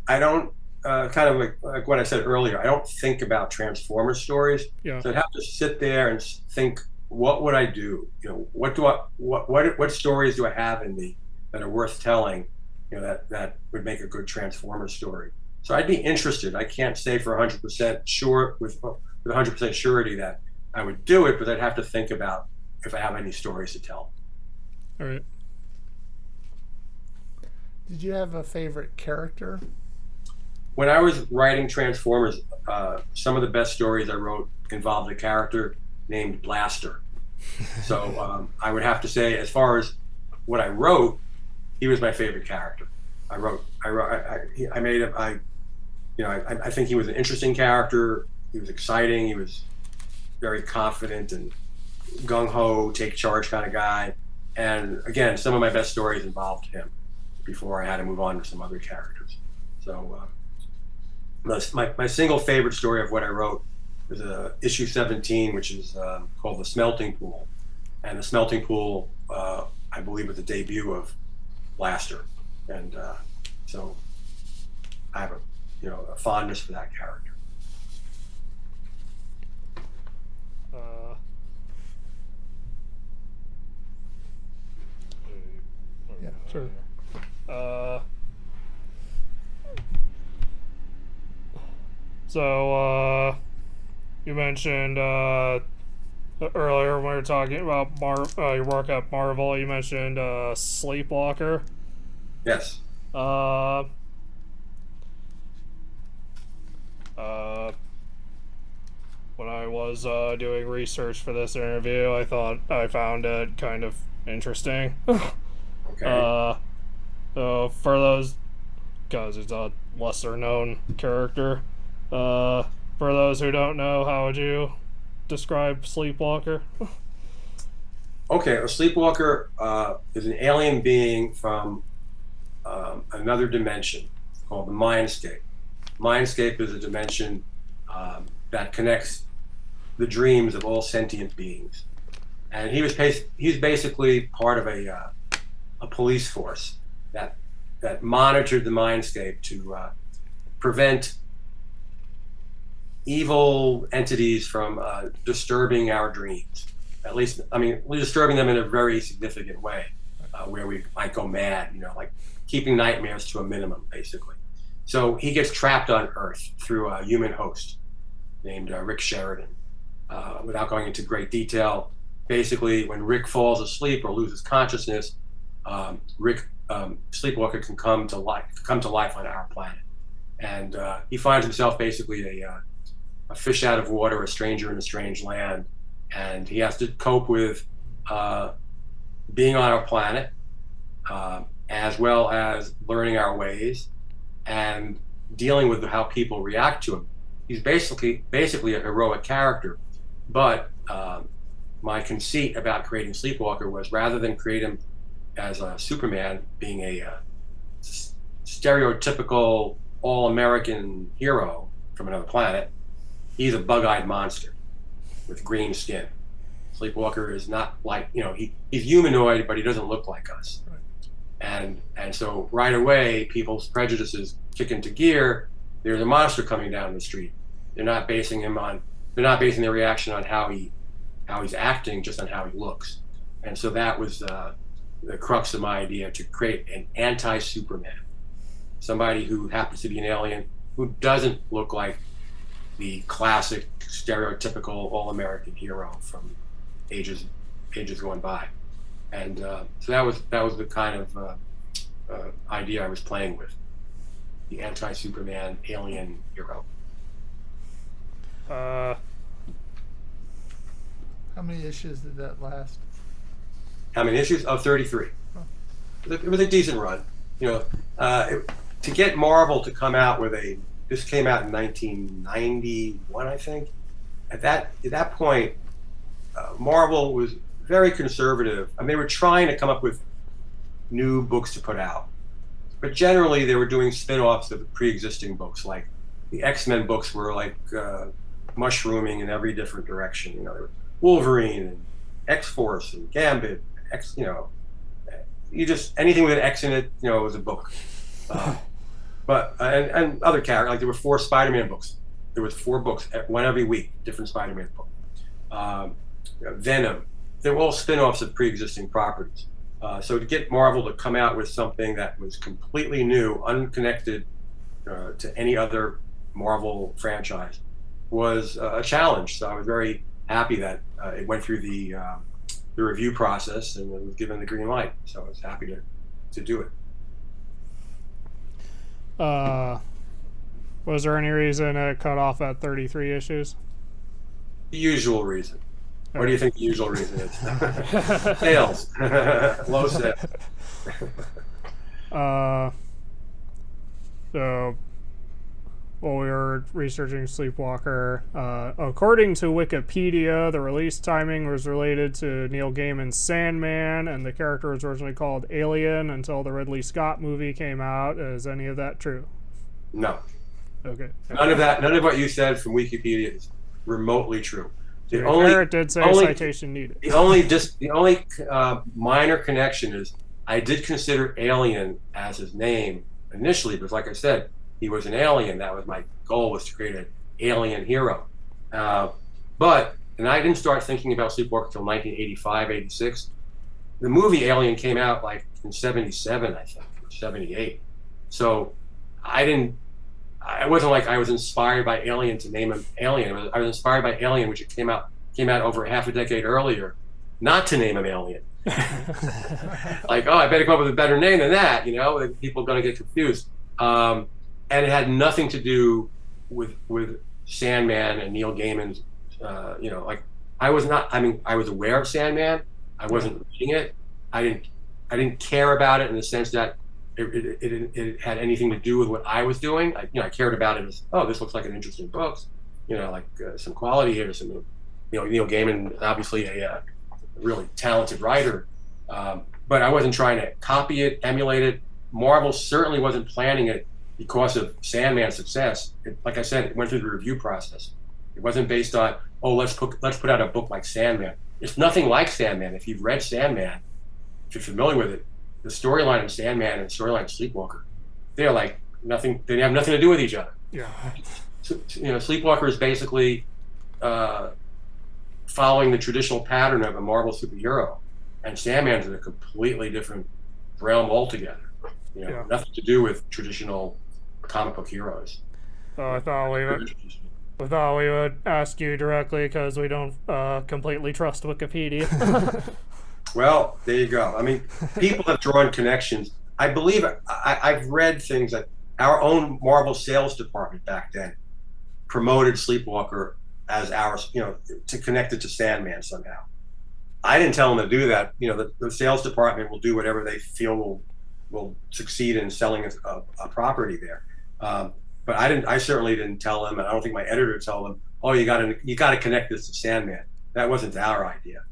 kind of like what I said earlier. I don't think about Transformers stories. Yeah. So I'd have to sit there and think, what would I do? What stories do I have in me that are worth telling? That would make a good Transformers story. So I'd be interested. I can't say for 100% sure with 100% surety that I would do it, but I'd have to think about if I have any stories to tell. All right. Did you have a favorite character? When I was writing Transformers, some of the best stories I wrote involved a character named Blaster. So I would have to say, as far as what I wrote, he was my favorite character. I made him. I think he was an interesting character. He was exciting. He was very confident and gung-ho, take charge kind of guy. And again, some of my best stories involved him before I had to move on to some other characters. So my single favorite story of what I wrote is issue 17, which is called The Smelting Pool. And The Smelting Pool, I believe, was the debut of Blaster. And so I have a fondness for that character. Yeah, sure. So you mentioned earlier when we were talking about your work at Marvel, you mentioned Sleepwalker. Yes. When I was doing research for this interview, I found it kind of interesting. Okay. So for those, because it's a lesser known character, for those who don't know, how would you describe Sleepwalker? Okay, a sleepwalker is an alien being from another dimension called the Mindscape. Mindscape is a dimension that connects the dreams of all sentient beings, and he's basically part of a police force that monitored the Mindscape to prevent evil entities from disturbing our dreams. At least, I mean, we're disturbing them in a very significant way, where we might go mad, like keeping nightmares to a minimum, basically. So he gets trapped on Earth through a human host named Rick Sheridan. Without going into great detail, basically, when Rick falls asleep or loses consciousness, Sleepwalker can come to life on our planet, and he finds himself basically a fish out of water, a stranger in a strange land, and he has to cope with being on our planet, as well as learning our ways and dealing with how people react to him. He's basically a heroic character, but my conceit about creating Sleepwalker was, rather than create him as a Superman, being a stereotypical all-American hero from another planet, he's a bug-eyed monster with green skin. Sleepwalker is not like, he's humanoid, but he doesn't look like us. Right. And so right away, people's prejudices kick into gear. There's a monster coming down the street. They're not basing their reaction on how he's acting, just on how he looks. And so that was the crux of my idea, to create an anti-Superman, somebody who happens to be an alien who doesn't look like the classic stereotypical all-American hero from ages going by. And so that was the kind of idea I was playing with, the anti-Superman alien hero. How many issues did that last? How many issues? 33. Oh. It was a decent run. To get Marvel to come out with this came out in 1991, I think. At that point, Marvel was very conservative. I mean, they were trying to come up with new books to put out, but generally they were doing spin-offs of pre-existing books. Like the X-Men books were like mushrooming in every different direction. There was Wolverine and X-Force and Gambit. Anything with an X in it, was a book. But and other characters, like there were 4 Spider-Man books. There was 4 books, one every week, different Spider-Man book. Venom. They were all spin-offs of pre-existing properties. So to get Marvel to come out with something that was completely new, unconnected to any other Marvel franchise, was a challenge. So I was very happy that it went through the review process and was given the green light. So I was happy to do it. Was there any reason it cut off at 33 issues? The usual reason. What do you think the usual reason is? Sales. Low sales. So while we were researching Sleepwalker. According to Wikipedia, the release timing was related to Neil Gaiman's Sandman, and the character was originally called Alien until the Ridley Scott movie came out. Is any of that true? No. Okay. None of what you said from Wikipedia is remotely true. It did say citation needed. The only minor connection is I did consider Alien as his name initially, because like I said, he was an alien. That was my goal, was to create an alien hero. And I didn't start thinking about Sleepwalker until 1985, 86. The movie Alien came out like in 77, I think, or 78. So it wasn't like I was inspired by Alien to name him Alien. I was inspired by Alien, which came out over half a decade earlier, not to name him Alien. Like, I better come up with a better name than that, people are going to get confused. And it had nothing to do with Sandman and Neil Gaiman's, I was aware of Sandman. I wasn't reading it. I didn't care about it in the sense that it had anything to do with what I was doing. I cared about it as, this looks like an interesting book, some quality here, Neil Gaiman, obviously a really talented writer, but I wasn't trying to copy it, emulate it. Marvel certainly wasn't planning it because of Sandman's success. Like I said, it went through the review process. It wasn't based on, let's put out a book like Sandman. It's nothing like Sandman. If you've read Sandman, if you're familiar with it, the storyline of Sandman and the storyline of Sleepwalker, they're like nothing. They have nothing to do with each other. Yeah. So, Sleepwalker is basically following the traditional pattern of a Marvel superhero, and Sandman's in a completely different realm altogether. Nothing to do with traditional comic book heroes. I thought we would ask you directly because we don't completely trust Wikipedia. Well, there you go. I mean, people have drawn connections. I believe I've read things that our own Marvel sales department back then promoted Sleepwalker as ours, to connect it to Sandman somehow. I didn't tell them to do that. The sales department will do whatever they feel will succeed in selling a property there. But I certainly didn't tell them, and I don't think my editor told them, you got to connect this to Sandman. That wasn't our idea.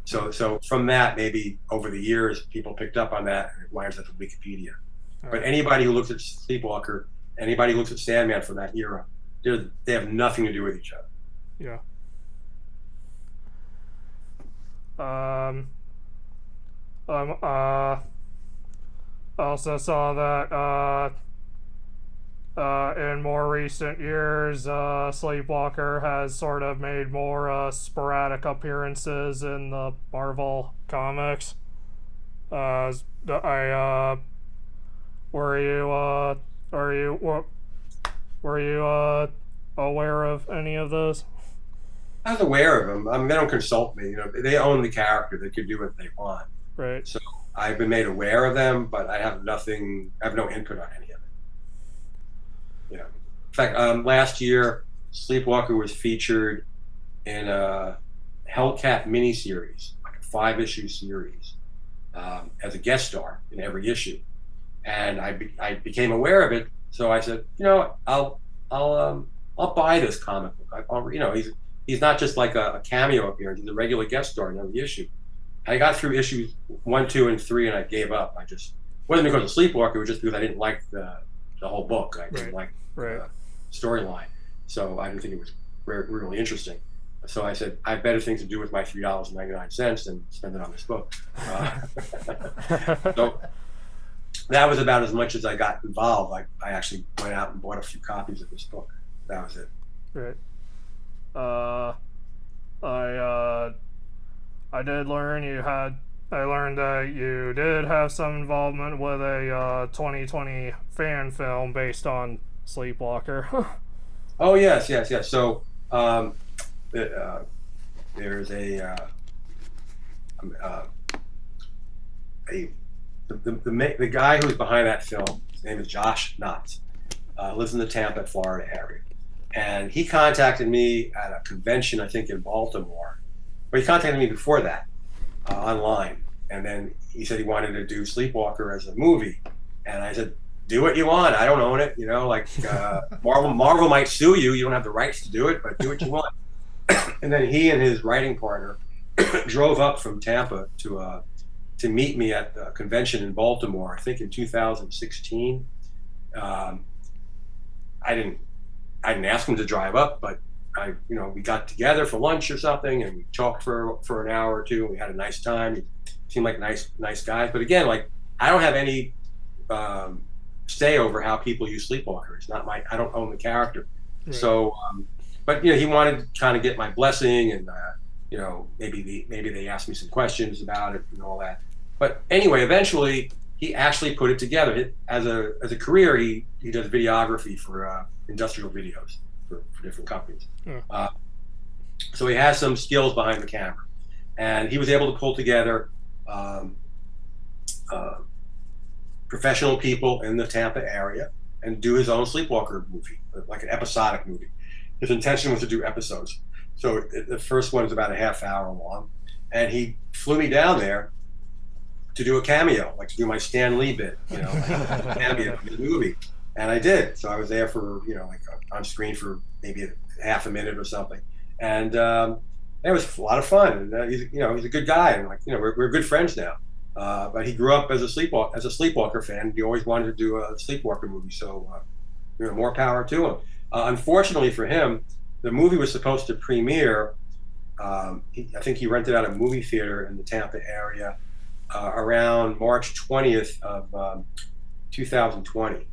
So from that, maybe over the years, people picked up on that, and it winds up in Wikipedia. All but right. Anybody who looks at Sleepwalker, anybody who looks at Sandman from that era, they have nothing to do with each other. Yeah. Also saw that in more recent years, Sleepwalker has sort of made more sporadic appearances in the Marvel comics. Were you aware of any of those? I was aware of them. I mean, they don't consult me. They own the character. They can do what they want. Right. So I've been made aware of them, but I have no input on any of it. In fact, last year, Sleepwalker was featured in a Hellcat miniseries, like a 5-issue series, as a guest star in every issue. And I became aware of it, so I said, I'll buy this comic book. He's not just like a cameo appearance; he's a regular guest star in every issue. I got through issues 1, 2, and 3, and I gave up. It wasn't because of Sleepwalker; it was just because I didn't like the whole book. I didn't like the storyline, so I didn't think it was really interesting. So I said, I have better things to do with my $3.99 than spend it on this book. So that was about as much as I got involved. I actually went out and bought a few copies of this book. That was it. Right. I did learn I learned that you did have some involvement with a 2020 fan film based on Sleepwalker. Oh yes. So there's the guy who's behind that film. His name is Josh Knotts. Lives in the Tampa, Florida area, and he contacted me at a convention, I think in Baltimore. But he contacted me before that online, and then he said he wanted to do Sleepwalker as a movie, and I said, do what you want. I don't own it. Like Marvel might sue you. You don't have the rights to do it, but do what you want. And then he and his writing partner drove up from Tampa to meet me at the convention in Baltimore, I think in 2016. I didn't ask him to drive up, but we got together for lunch or something, and we talked for an hour or two, and we had a nice time. He seemed like nice guys. But again, like, I don't have any say over how people use Sleepwalker. It's not I don't own the character. Right. So, but he wanted to kind of get my blessing, and maybe they asked me some questions about it and all that. But anyway, eventually he actually put it together. As a career, he does videography for industrial videos for different companies. Yeah. So he has some skills behind the camera, and he was able to pull together professional people in the Tampa area and do his own Sleepwalker movie, like an episodic movie. His intention was to do episodes. So the first one was about a half hour long, and he flew me down there to do a cameo, like to do my Stan Lee bit, like a cameo in the movie. And I did. So I was there for, like on screen for maybe half a minute or something. And it was a lot of fun. And he's a good guy, and we're good friends now. But he grew up as a Sleepwalker fan. He always wanted to do a Sleepwalker movie. So more power to him. Unfortunately for him, the movie was supposed to premiere. I think he rented out a movie theater in the Tampa area around March 20th of 2020.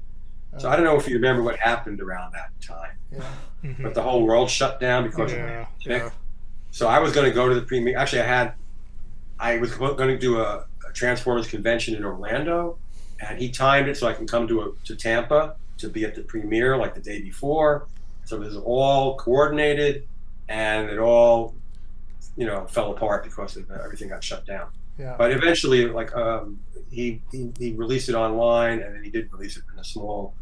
So I don't know if you remember what happened around that time. Yeah. Mm-hmm. But the whole world shut down because of the pandemic. Yeah. So I was going to go to the premiere. Actually, I was going to do a Transformers convention in Orlando, and he timed it so I can come to Tampa to be at the premiere like the day before. So it was all coordinated, and it all, fell apart because everything got shut down. Yeah. But eventually, he released it online, and then he did release it in a small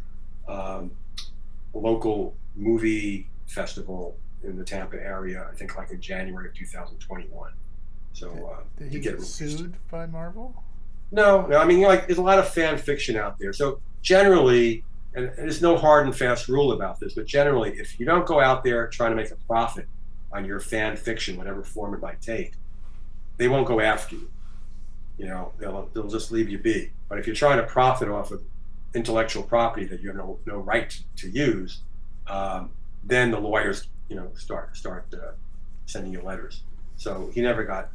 local movie festival in the Tampa area, I think like in January of 2021. So did he get sued by Marvel? No. I mean, there's a lot of fan fiction out there. So generally, and there's no hard and fast rule about this, but generally, if you don't go out there trying to make a profit on your fan fiction, whatever form it might take, they won't go after you. They'll just leave you be. But if you're trying to profit off of intellectual property that you have no right to use, then the lawyers, start sending you letters. So he never got.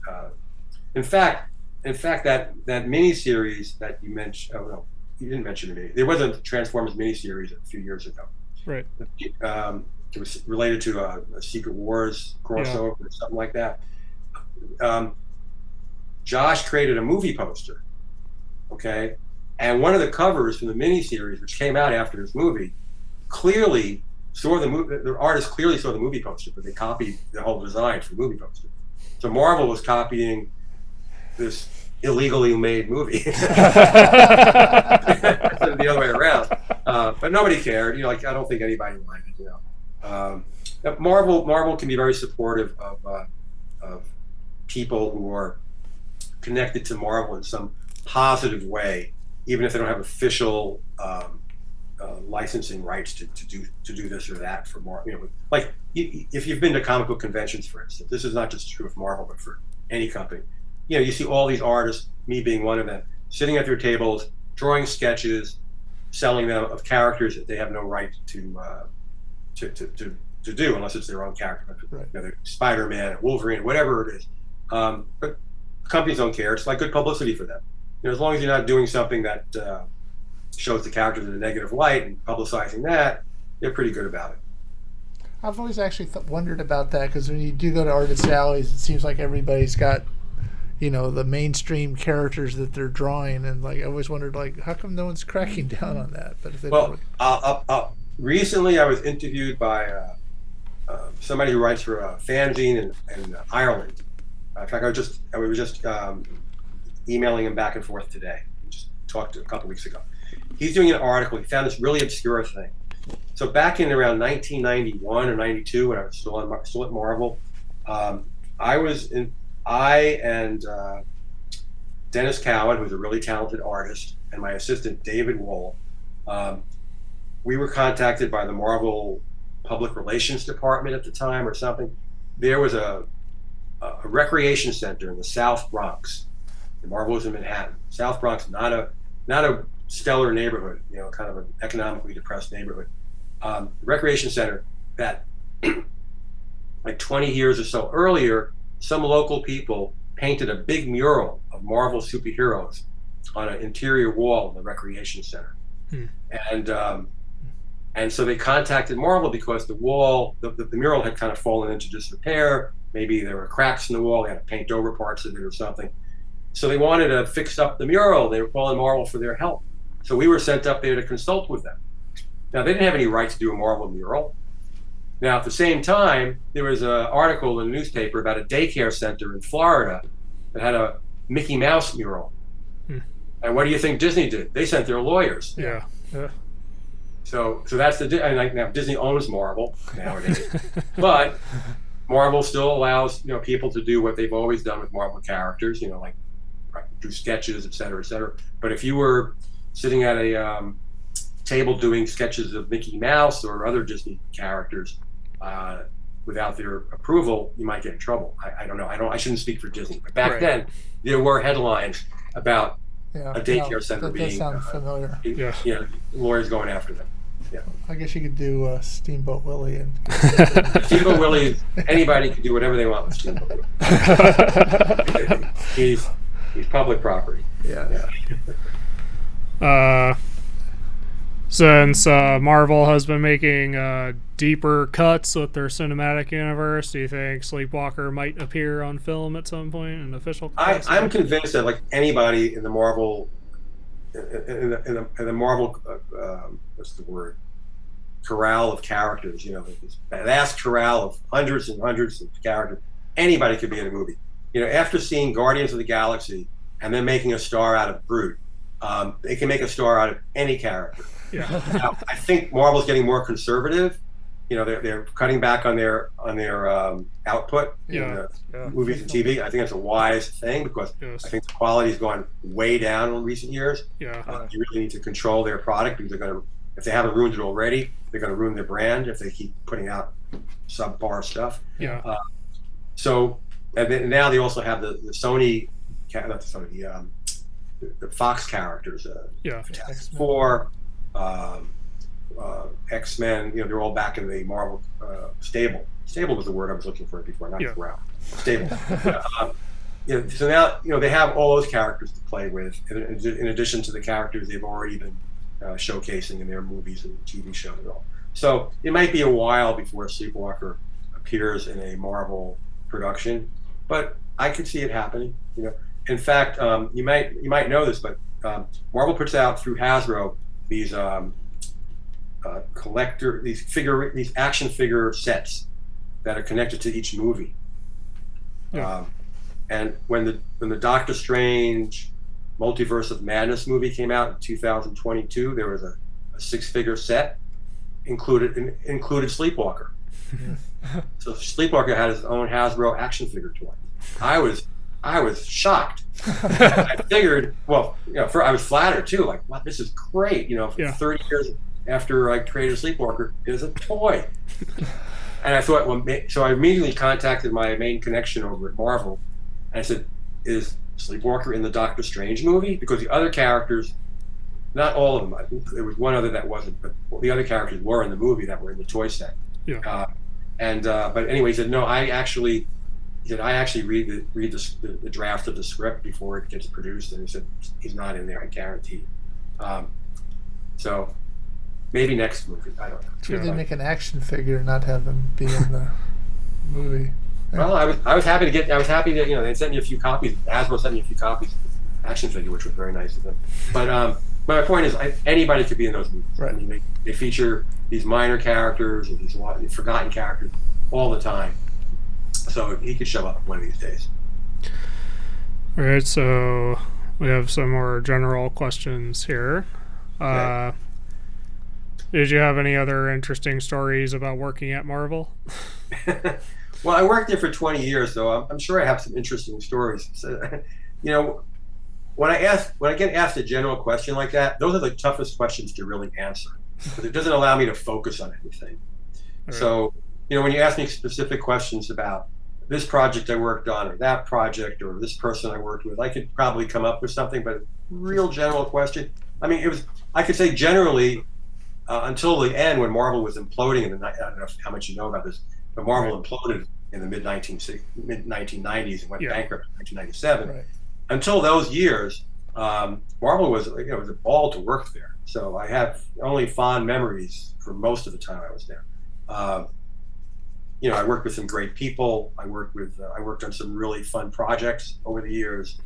In fact, that miniseries that you mentioned. Oh no, you didn't mention the mini. There was a Transformers miniseries a few years ago. Right. It was related to a Secret Wars crossover or something like that. Josh created a movie poster, okay? And one of the covers from the miniseries, which came out after his movie, clearly saw the movie. The artist clearly saw the movie poster, but they copied the whole design from the movie poster. So Marvel was copying this illegally made movie. Instead of the other way around. But nobody cared. I don't think anybody minded. Marvel can be very supportive of people who are connected to Marvel in some positive way, even if they don't have official licensing rights to do this or that for Marvel. Like if you've been to comic book conventions, for instance, this is not just true of Marvel, but for any company. You see all these artists, me being one of them, sitting at their tables, drawing sketches, selling them of characters that they have no right to do unless it's their own character. Right. Spider-Man, Wolverine, whatever it is. But companies don't care. It's like good publicity for them. As long as you're not doing something that shows the characters in a negative light and publicizing that, they're pretty good about it. I've always actually wondered about that, because when you do go to artist alleys, it seems like everybody's got, the mainstream characters that they're drawing, and I always wondered, how come no one's cracking down on that? But if they recently I was interviewed by somebody who writes for a fanzine in Ireland. In fact, I was just emailing him back and forth today. We just talked a couple weeks ago. He's doing an article. He found this really obscure thing. So back in around 1991 or 92, when I was still at Marvel, I and Dennis Cowan, who's a really talented artist, and my assistant David Wohl, We were contacted by the Marvel Public Relations Department at the time or something. There was a recreation center in the South Bronx. The Marvel was in Manhattan. South Bronx, not a stellar neighborhood, kind of an economically depressed neighborhood. Recreation center that like 20 years or so earlier, some local people painted a big mural of Marvel superheroes on an interior wall of the recreation center. And so they contacted Marvel because the wall, the mural had kind of fallen into disrepair. Maybe there were cracks in the wall. They had to paint over parts of it or something. So they wanted to fix up the mural. They were calling Marvel for their help. So we were sent up there to consult with them. Now, they didn't have any right to do a Marvel mural. Now, at the same time, there was an article in the newspaper about a daycare center in Florida that had a Mickey Mouse mural. And what do you think Disney did? They sent their lawyers. Yeah. So that's and now Disney owns Marvel nowadays, but Marvel still allows people to do what they've always done with Marvel characters, like do sketches, et cetera, et cetera. But if you were sitting at a table doing sketches of Mickey Mouse or other Disney characters without their approval, you might get in trouble. I don't know. I shouldn't speak for Disney, but back then there were headlines about a daycare center being. That sounds familiar. Lawyers going after them. Yeah. I guess you could do Steamboat Willie and Steamboat Willie. Anybody can do whatever they want with Steamboat Willie. he's public property. Yeah. Since Marvel has been making deeper cuts with their cinematic universe, do you think Sleepwalker might appear on film at some point in official capacity? I'm convinced that like anybody in the Marvel, in the Marvel, what's the word? Corral of characters, this vast corral of hundreds and hundreds of characters. Anybody could be in a movie. After seeing Guardians of the Galaxy and then making a star out of Groot, they can make a star out of any character. Yeah. Now, I think Marvel's getting more conservative. They're cutting back on their output in movies and TV. I think that's a wise thing because I think the quality's gone way down in recent years. Yeah. You really need to control their product because if they haven't ruined it already, they're going to ruin their brand if they keep putting out subpar stuff. Yeah. So and then now they also have the Sony, not the Sony, the Fox characters. X-Men. X-Men, they're all back in the Marvel stable. Stable was the word I was looking for before, not corral. Stable. So now, they have all those characters to play with, in addition to the characters they've already been showcasing in their movies and TV shows and all. So it might be a while before Sleepwalker appears in a Marvel production, but I could see it happening. In fact, you might know this, but Marvel puts out through Hasbro these these action figure sets that are connected to each movie. And when the Doctor Strange Multiverse of Madness movie came out in 2022, there was a 6-figure set included Sleepwalker. So Sleepwalker had his own Hasbro action figure toy. I was shocked. I figured, I was flattered too. Like, wow, this is great. 30 years after I created Sleepwalker, there's a toy. And I thought, so I immediately contacted my main connection over at Marvel, and I said, "Is Sleepwalker in the Doctor Strange movie?" Because the other characters, not all of them, I think there was one other that wasn't, but the other characters were in the movie that were in the toy set. Yeah. But anyway, he said, "No, I actually read the draft of the script before it gets produced," and he said, "He's not in there, I guarantee." So maybe next movie, I don't know. Sure, they make an action figure and not have him be in the movie. Well, I was happy that they sent me a few copies. Hasbro sent me a few copies of the action figure, which was very nice of them. But my point is, anybody could be in those movies. Right. I mean, they feature these minor characters and these forgotten characters all the time. So he could show up one of these days. All right, so we have some more general questions here. Okay. Did you have any other interesting stories about working at Marvel? Well, I worked there for 20 years, so I'm sure I have some interesting stories. So, when I get asked a general question like that, those are the toughest questions to really answer because it doesn't allow me to focus on anything. Right. So, when you ask me specific questions about this project I worked on or that project or this person I worked with, I could probably come up with something, but a real general question. I mean, I could say generally until the end when Marvel was imploding I don't know how much you know about this, but Marvel imploded in the mid 1990s and went bankrupt in 1997. Right. Until those years, Marvel was it was a ball to work there. So I have only fond memories for most of the time I was there. I worked with some great people. I worked on some really fun projects over the years.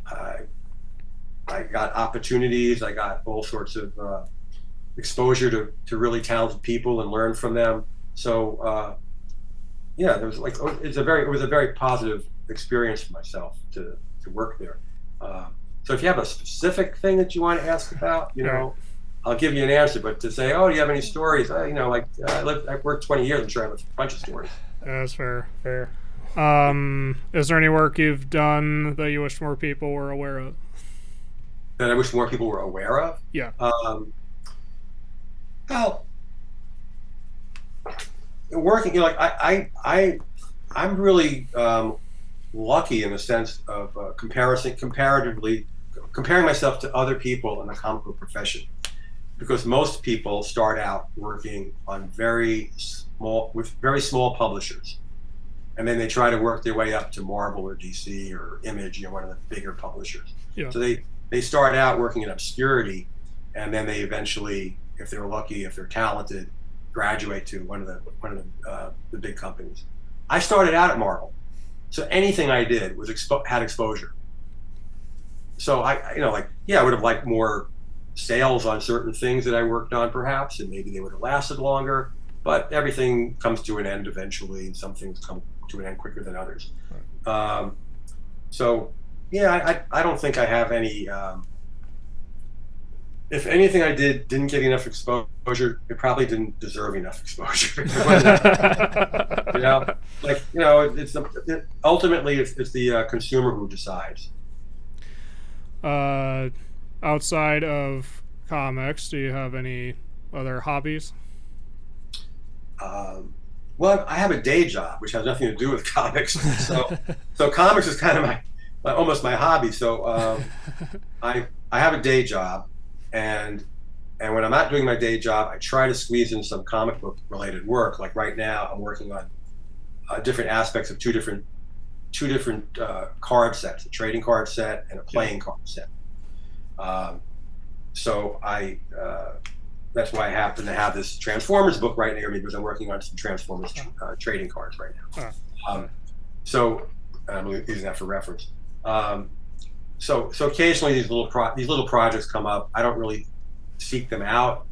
I got opportunities. I got all sorts of exposure to really talented people and learn from them. So there was it was a very positive experience for myself to work there. So if you have a specific thing that you want to ask about, I'll give you an answer. But to say, oh, do you have any stories? I've worked 20 years. I'm sure I have a bunch of stories. That's fair. Is there any work you've done that you wish more people were aware of? That I wish more people were aware of? Yeah. Well, working, I'm really lucky in the sense of comparatively comparing myself to other people in the comic book profession, because most people start out working on very small publishers, and then they try to work their way up to Marvel or DC or Image, one of the bigger publishers. Yeah. So they start out working in obscurity, and then they eventually, if they're lucky, if they're talented, graduate to one of the big companies. I started out at Marvel, so anything I did was had exposure. So I would have liked more sales on certain things that I worked on, perhaps, and maybe they would have lasted longer. But everything comes to an end eventually, and some things come to an end quicker than others. Right. I don't think I have any. If anything I didn't get enough exposure, it probably didn't deserve enough exposure. Ultimately it's the consumer who decides. Outside of comics, do you have any other hobbies? Well, I have a day job, which has nothing to do with comics. So comics is kind of almost my hobby. So I have a day job. And when I'm not doing my day job, I try to squeeze in some comic book related work. Like right now, I'm working on different aspects of two different card sets: a trading card set and a playing card set. So that's why I happen to have this Transformers book right near me, because I'm working on some Transformers trading cards right now. So I'm using that for reference. So occasionally these little projects come up. I don't really seek them out.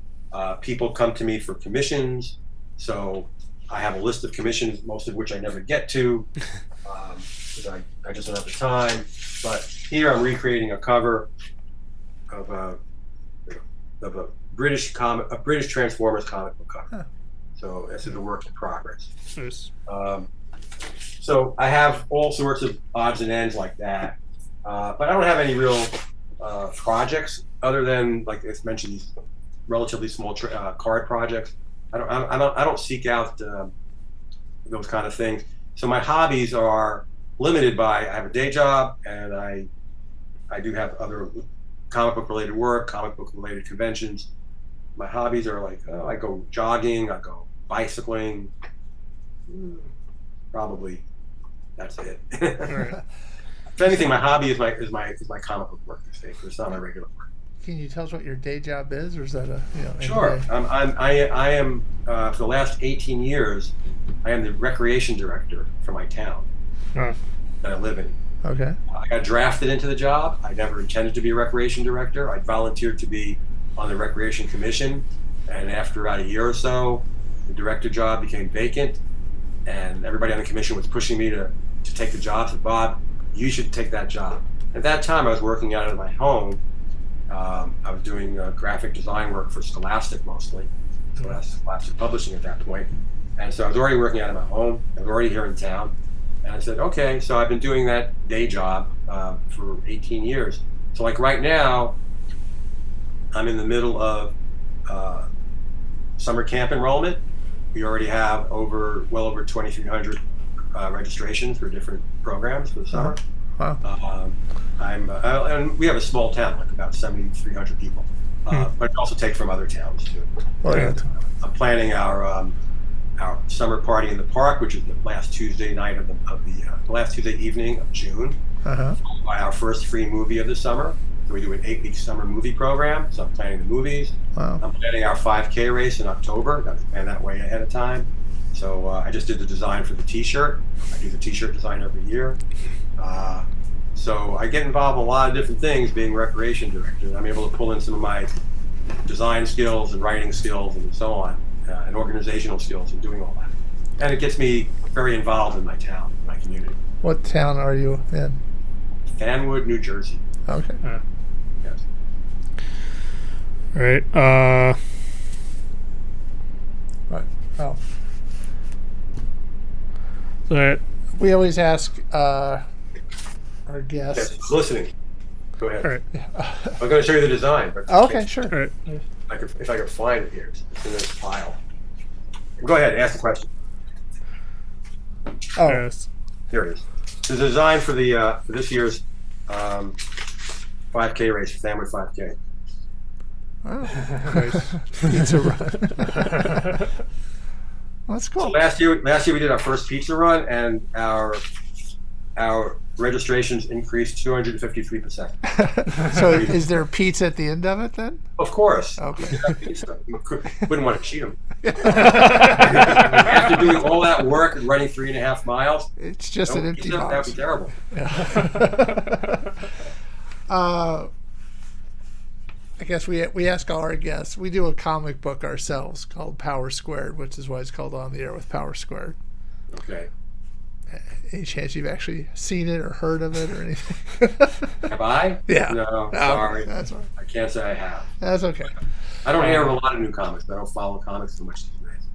People come to me for commissions. So I have a list of commissions, most of which I never get to, because I just don't have the time. But here I'm recreating a cover of a British Transformers comic book cover. Huh. So this is a work in progress. Nice. So I have all sorts of odds and ends like that. But I don't have any real projects other than, like I mentioned, these relatively small card projects. I don't seek out those kind of things. So my hobbies are limited by I have a day job, and I do have other comic book related work, comic book related conventions. My hobbies are I go jogging, I go bicycling. Probably that's it. Right. If anything, my hobby is my comic book work these days. It's not my regular work. Can you tell us what your day job is, or is that Sure. I am for the last 18 years, I am the recreation director for my town that I live in. Okay. I got drafted into the job. I never intended to be a recreation director. I volunteered to be on the recreation commission, and after about a year or so, the director job became vacant, and everybody on the commission was pushing me to take the job. Said, Bob, you should take that job. At that time, I was working out of my home. I was doing graphic design work for Scholastic mostly, Scholastic Publishing at that point. And so I was already working out of my home. I was already here in town. And I said, okay, so I've been doing that day job for 18 years. So like right now, I'm in the middle of summer camp enrollment. We already have well over 2,300 registrations for different programs for the summer. Wow. And we have a small town, like about 7,300 people, but it also take from other towns too. I'm planning our summer party in the park, which is the last Tuesday night of the last Tuesday evening of June, followed by our first free movie of the summer. So we do an 8-week summer movie program. So I'm planning the movies. Wow. I'm planning our 5K race in October. Got to plan that way ahead of time. So I just did the design for the T-shirt. I do the T-shirt design every year. So I get involved in a lot of different things being recreation director. I'm able to pull in some of my design skills and writing skills and so on, and organizational skills and doing all that. And it gets me very involved in my town, my community. What town are you in? Fanwood, New Jersey. Okay. Yes. Right. Right. Oh. So We always ask our guests. Yes, listening. Go ahead. all right. I'm going to show you the design. But Okay, sure. All right. if I could find it here, it's in this file. Go ahead, ask the question. Oh, Yes. Here it is. The design for for this year's 5K race, Fanwood 5K. Pizza run. Well, that's So cool. last year we did our first pizza run, and our registrations increased 253%. So is there pizza at the end of it then? Of course. Okay. Wouldn't want to cheat them. After doing all that work and running 3.5 miles, It's just an empty pizza, that'd box. be terrible. I guess we ask all our guests. We do a comic book ourselves called Power Squared, which is why it's called On the Air with Power Squared. Okay. Any chance you've actually seen it or heard of it or anything? Have I? Yeah. No, Oh, sorry. that's all right. I can't say I have. That's okay. I don't hear of a lot of new comics. I don't follow comics so much these days.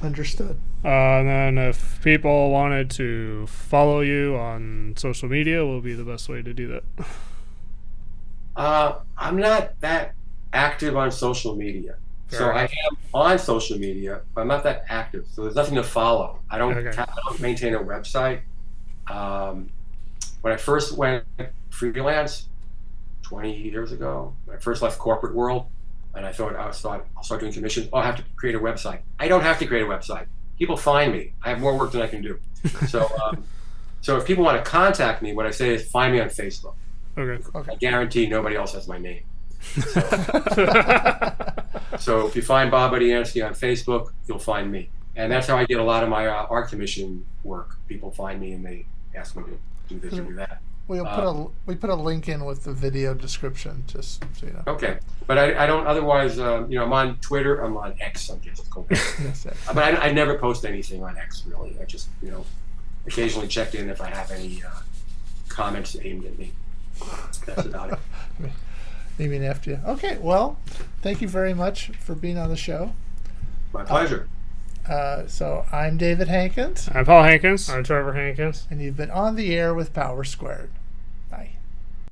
Understood. And then if people wanted to follow you on social media, what would be the best way to do that? I'm not that active on social media. So Fair I enough. am on social media, but I'm not that active. So there's nothing to follow. I don't maintain a website. When I first went freelance 20 years ago, when I first left corporate world, and I thought I'll start doing commissions. Oh, I have to create a website. I don't have to create a website. People find me. I have more work than I can do. So, so if people want to contact me, what I say is find me on Facebook. Okay. Okay. I guarantee nobody else has my name. So if you find Bob Budiansky on Facebook, you'll find me. And that's how I get a lot of my art commission work. People find me and they ask me to do this or do that. We put a link in with the video description, just so you know. Okay, but I don't otherwise. I'm on Twitter. I'm on X. I guess it's called X. Yes, yes. But I never post anything on X really. I just occasionally check in if I have any comments aimed at me. That's about it. Maybe after you. Okay, well, thank you very much for being on the show. My pleasure. So I'm David Hankins, I'm Paul Hankins. I'm Trevor Hankins. and you've been on the air with Power Squared.